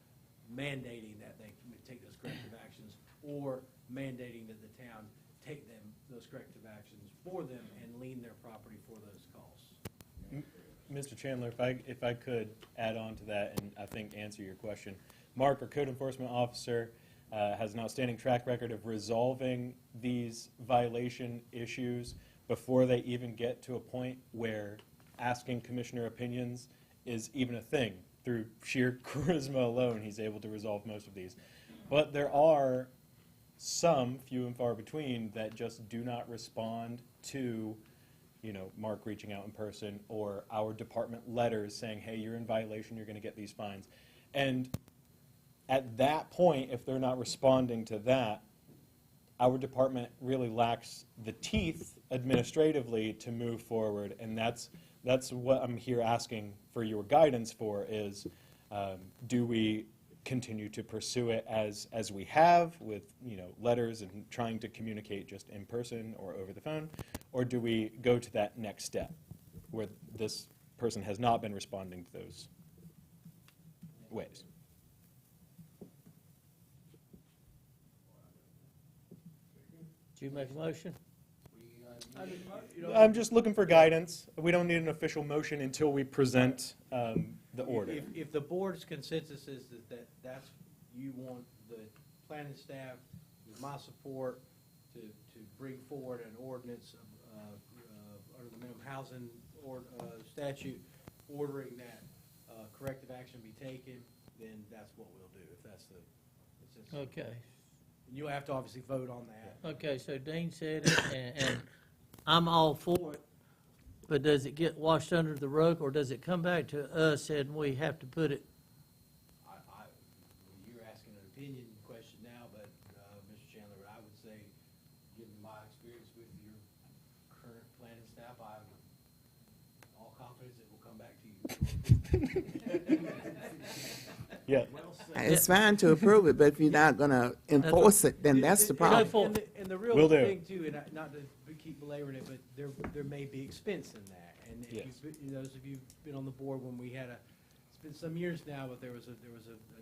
mandating that they take those corrective actions, or mandating that the town take those corrective actions for them and lien their property for those costs. Mr. Chandler, if I could add on to that and I think answer your question. Mark, our code enforcement officer, has an outstanding track record of resolving these violation issues before they even get to a point where asking commissioner opinions is even a thing. Through sheer charisma alone, he's able to resolve most of these. But there are some, few and far between, that just do not respond to Mark reaching out in person or our department letters saying, hey, you're in violation, you're going to get these fines. And at that point, if they're not responding to that, our department really lacks the teeth administratively to move forward. And that's what I'm here asking for your guidance for is, do we continue to pursue it as we have with letters and trying to communicate just in person or over the phone, or do we go to that next step where this person has not been responding to those ways? Did you make a motion? I'm just looking for guidance. We don't need an official motion until we present the order. If the board's consensus is that's, you want the planning staff, with my support, to bring forward an ordinance under the minimum housing statute, ordering that corrective action be taken, then that's what we'll do, if that's the consensus. Okay. You'll have to obviously vote on that. Okay, so Dean said it, and I'm all for it, but does it get washed under the rug, or does it come back to us and we have to put it? You're asking an opinion question now, but, Mr. Chandler, I would say, given my experience with your current planning staff, I have all confidence it will come back to you. Yeah. It's fine to approve it, but if you're not gonna enforce it, then that's the problem. And the real Will do. thing too, and not to keep belaboring it, but there may be expense in that. And if Yes. those of you who've been on the board when we had it's been some years now, but there was a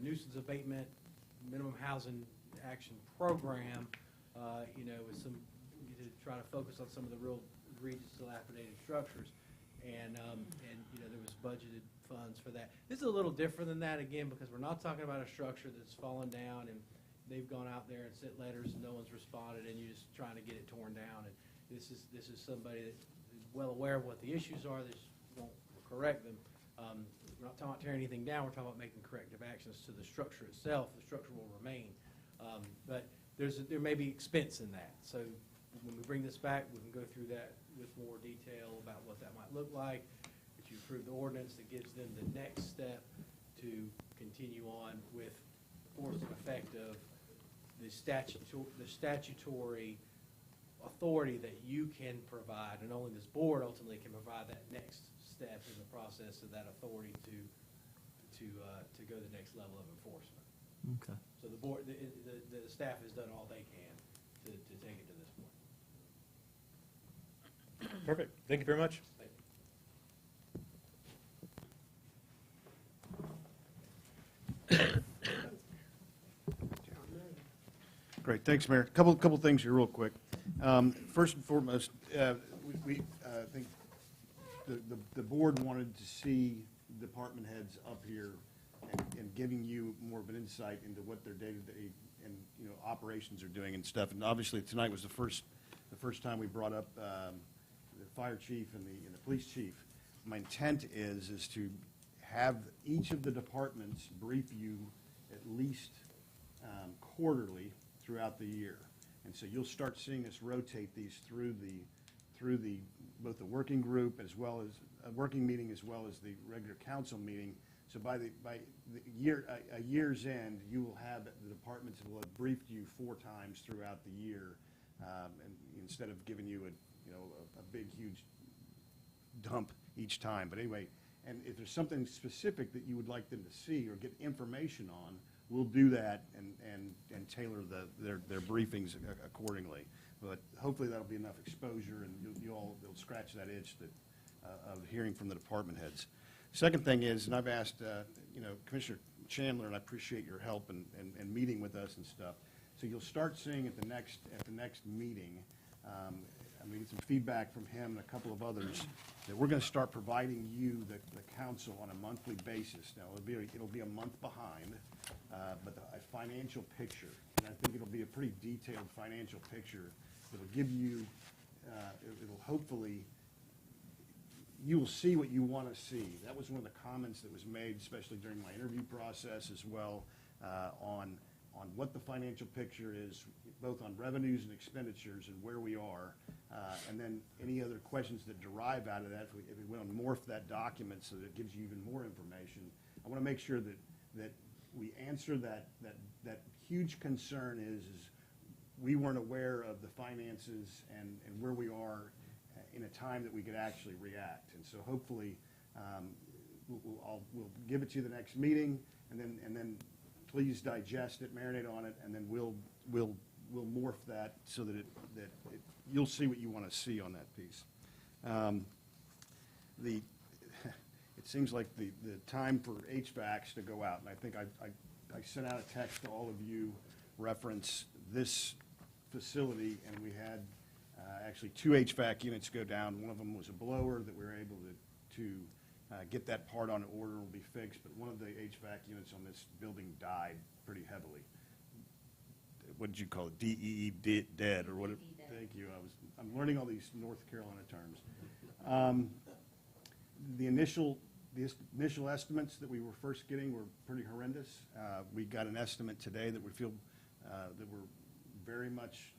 nuisance abatement, minimum housing action program, with some, to try to focus on some of the real egregious dilapidated structures. And there was budgeted funds for that. This is a little different than that, again, because we're not talking about a structure that's fallen down and they've gone out there and sent letters and no one's responded and you're just trying to get it torn down. And this is somebody that is well aware of what the issues are, they just won't correct them. We're not talking about tearing anything down, we're talking about making corrective actions to the structure itself. The structure will remain. But there may be expense in that. So when we bring this back, we can go through that with more detail about what that might look like. But you approve the ordinance that gives them the next step to continue on with force and effect of the statutory authority that you can provide, and only this board ultimately can provide that next step in the process of that authority to go to the next level of enforcement. Okay. So the board, the staff has done all they can to take it to this point. Perfect. Thank you very much. Thank you. Great, thanks, Mayor. Couple things here real quick. First and foremost, we I think the board wanted to see department heads up here and giving you more of an insight into what their day-to-day and, you know, operations are doing and stuff. And obviously, tonight was the first time we brought up the fire chief and the police chief. My intent is to have each of the departments brief you at least quarterly throughout the year. And so you'll start seeing us rotate these through both the working group as well as a working meeting as well as the regular council meeting. So by the year's end, you will have, the departments will have briefed you 4 times throughout the year, and instead of giving you a big, huge dump each time. But anyway, and if there's something specific that you would like them to see or get information on, we'll do that and tailor their briefings accordingly. But hopefully that'll be enough exposure, and you'll scratch that itch of hearing from the department heads. Second thing is, and I've asked, Commissioner Chandler, and I appreciate your help and meeting with us and stuff. So you'll start seeing at the next meeting, I'm going to get some feedback from him and a couple of others, that we're going to start providing you, the council, on a monthly basis. Now, it'll be a month behind, but a financial picture. And I think it'll be a pretty detailed financial picture that'll give you, it'll hopefully, you will see what you want to see. That was one of the comments that was made, especially during my interview process as well, on what the financial picture is, both on revenues and expenditures and where we are, and then any other questions that derive out of that. If we want to morph that document so that it gives you even more information, I want to make sure that we answer that huge concern is we weren't aware of the finances and where we are in a time that we could actually react. And so hopefully we'll give it to you the next meeting, and then please digest it, marinate on it, and then we'll morph that so that you'll see what you want to see on that piece. It seems like the time for HVACs to go out, and I think I sent out a text to all of you, reference this facility, and we had actually 2 HVAC units go down. One of them was a blower that we were able to get that part on order and will be fixed, but one of the HVAC units on this building died pretty heavily. What did you call it? DEE, dead, or what? Thank you. I'm learning all these North Carolina terms. The initial estimates that we were first getting were pretty horrendous. We got an estimate today that we feel that we're very much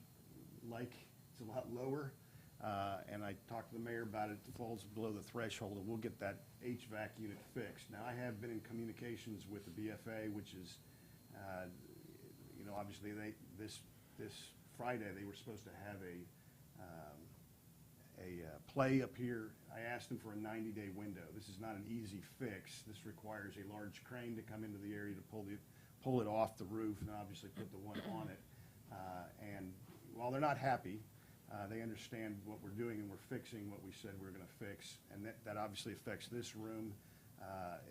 like it's a lot lower. And I talked to the mayor about it. It falls below the threshold, and we'll get that HVAC unit fixed. Now, I have been in communications with the BFA, which is, obviously this Friday they were supposed to have a play up here. I asked them for a 90-day window. This is not an easy fix. This requires a large crane to come into the area to pull it off the roof and obviously put the one on it. And while they're not happy, they understand what we're doing, and we're fixing what we said we were going to fix. And that obviously affects this room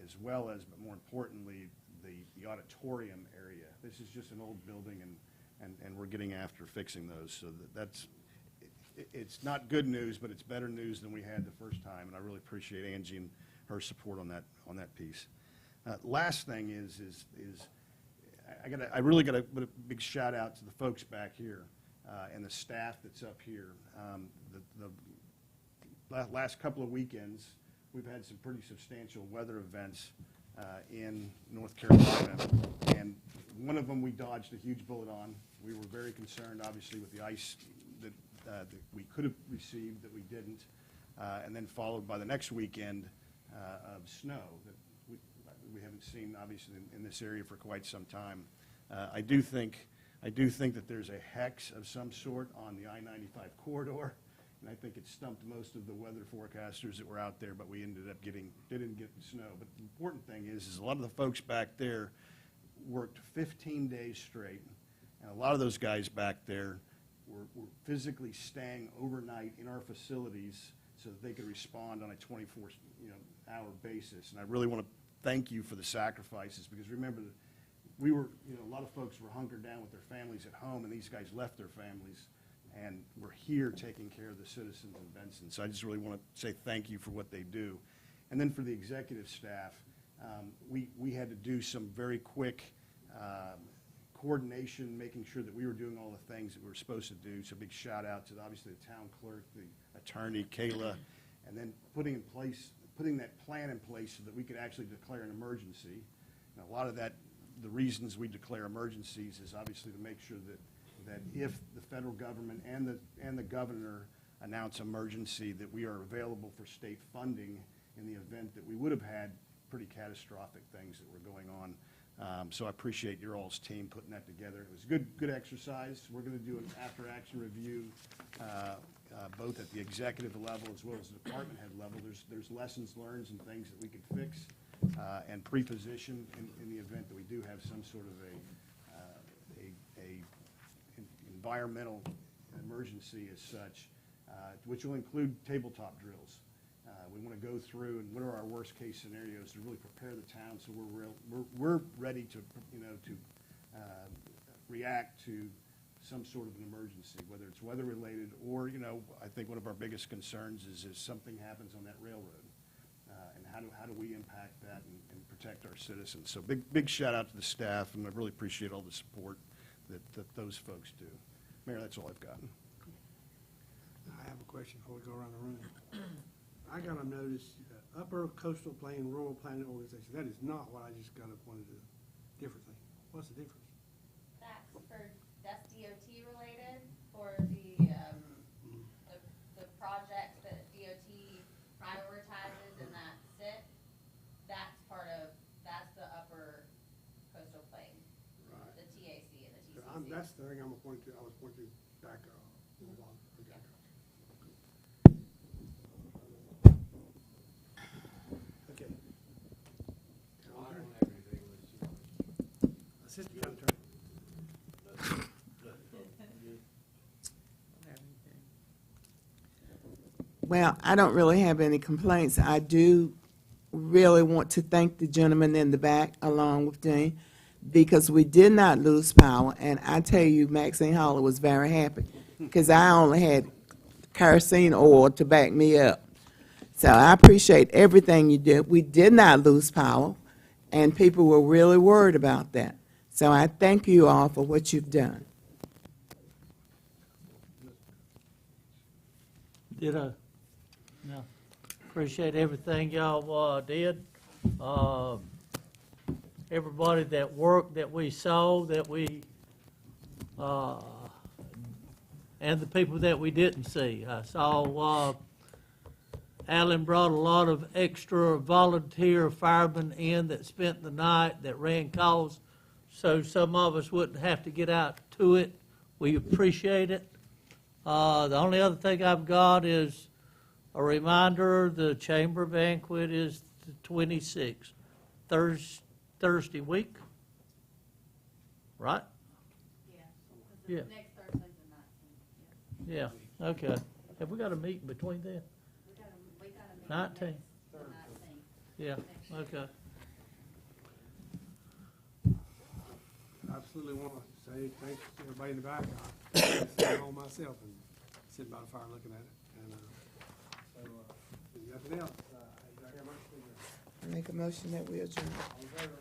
as well as, but more importantly, the auditorium area. This is just an old building, and we're getting after fixing those. So it's not good news, but it's better news than we had the first time, and I really appreciate Angie and her support on that piece. Last thing is I really got to put a big shout out to the folks back here and the staff that's up here. The last couple of weekends, we've had some pretty substantial weather events in North Carolina, and one of them we dodged a huge bullet on. We were very concerned, obviously, with the ice that we could have received that we didn't, and then followed by the next weekend of snow that we haven't seen, obviously, in this area for quite some time. I do think that there's a hex of some sort on the I-95 corridor, and I think it stumped most of the weather forecasters that were out there, but we didn't get snow. But the important thing is a lot of the folks back there worked 15 days straight, and a lot of those guys back there were physically staying overnight in our facilities so that they could respond on a 24-hour basis. And I really want to thank you for the sacrifices, because remember, we were, a lot of folks were hunkered down with their families at home, and these guys left their families and we're here taking care of the citizens in Benson. So I just really want to say thank you for what they do. And then for the executive staff, we had to do some very quick coordination, making sure that we were doing all the things that we were supposed to do. So big shout out to obviously the town clerk, the attorney, Kayla, and then putting that plan in place so that we could actually declare an emergency. And a lot of that, the reasons we declare emergencies is obviously to make sure that if the federal government and the governor announce emergency, that we are available for state funding in the event that we would have had pretty catastrophic things that were going on. So I appreciate your all's team putting that together. It was a good exercise. We're going to do an after-action review, both at the executive level as well as the department head level. There's lessons learned and things that we could fix and pre-position in the event that we do have some sort of a environmental emergency as such, which will include tabletop drills. We want to go through and what are our worst case scenarios to really prepare the town so we're ready to react to some sort of an emergency, whether it's weather related or I think one of our biggest concerns is if something happens on that railroad, and how do we impact that and protect our citizens. So big shout out to the staff, and I really appreciate all the support that those folks do. Mayor, that's all I've gotten. I have a question before we go around the room. I got a notice, Upper Coastal Plain Rural Planning Organization. That is not what I just got up wanted to, different thing. What's the difference? That's DOT related for the projects that DOT prioritizes and that's it. That's the Upper Coastal Plain, Right. the TAC and the TCC. That's the thing I was pointing to back up. Okay. I don't have anything unless you. Assistant County Attorney. Well, I don't really have any complaints. I do really want to thank the gentleman in the back along with Dean because we did not lose power. And I tell you, Maxine Holler was very happy because I only had kerosene oil to back me up. So I appreciate everything you did. We did not lose power, and people were really worried about that. So I thank you all for what you've done. No. Appreciate everything y'all did. Everybody that worked that we saw, that we, and the people that we didn't see. I saw Alan brought a lot of extra volunteer firemen in that spent the night, that ran calls, so some of us wouldn't have to get out to it. We appreciate it. The only other thing I've got is a reminder, the chamber banquet is the 26th, Thursday week, right? Yeah. Next Thursday's the 19th. Yeah, okay. Have we got a meeting between then? We got a meeting 19? the 19th. Yeah, okay. I absolutely want to say thanks to everybody in the back. I sat home myself and sitting by the fire looking at it. And if nothing else, I hear much. I make a motion that we adjourn. All in favor?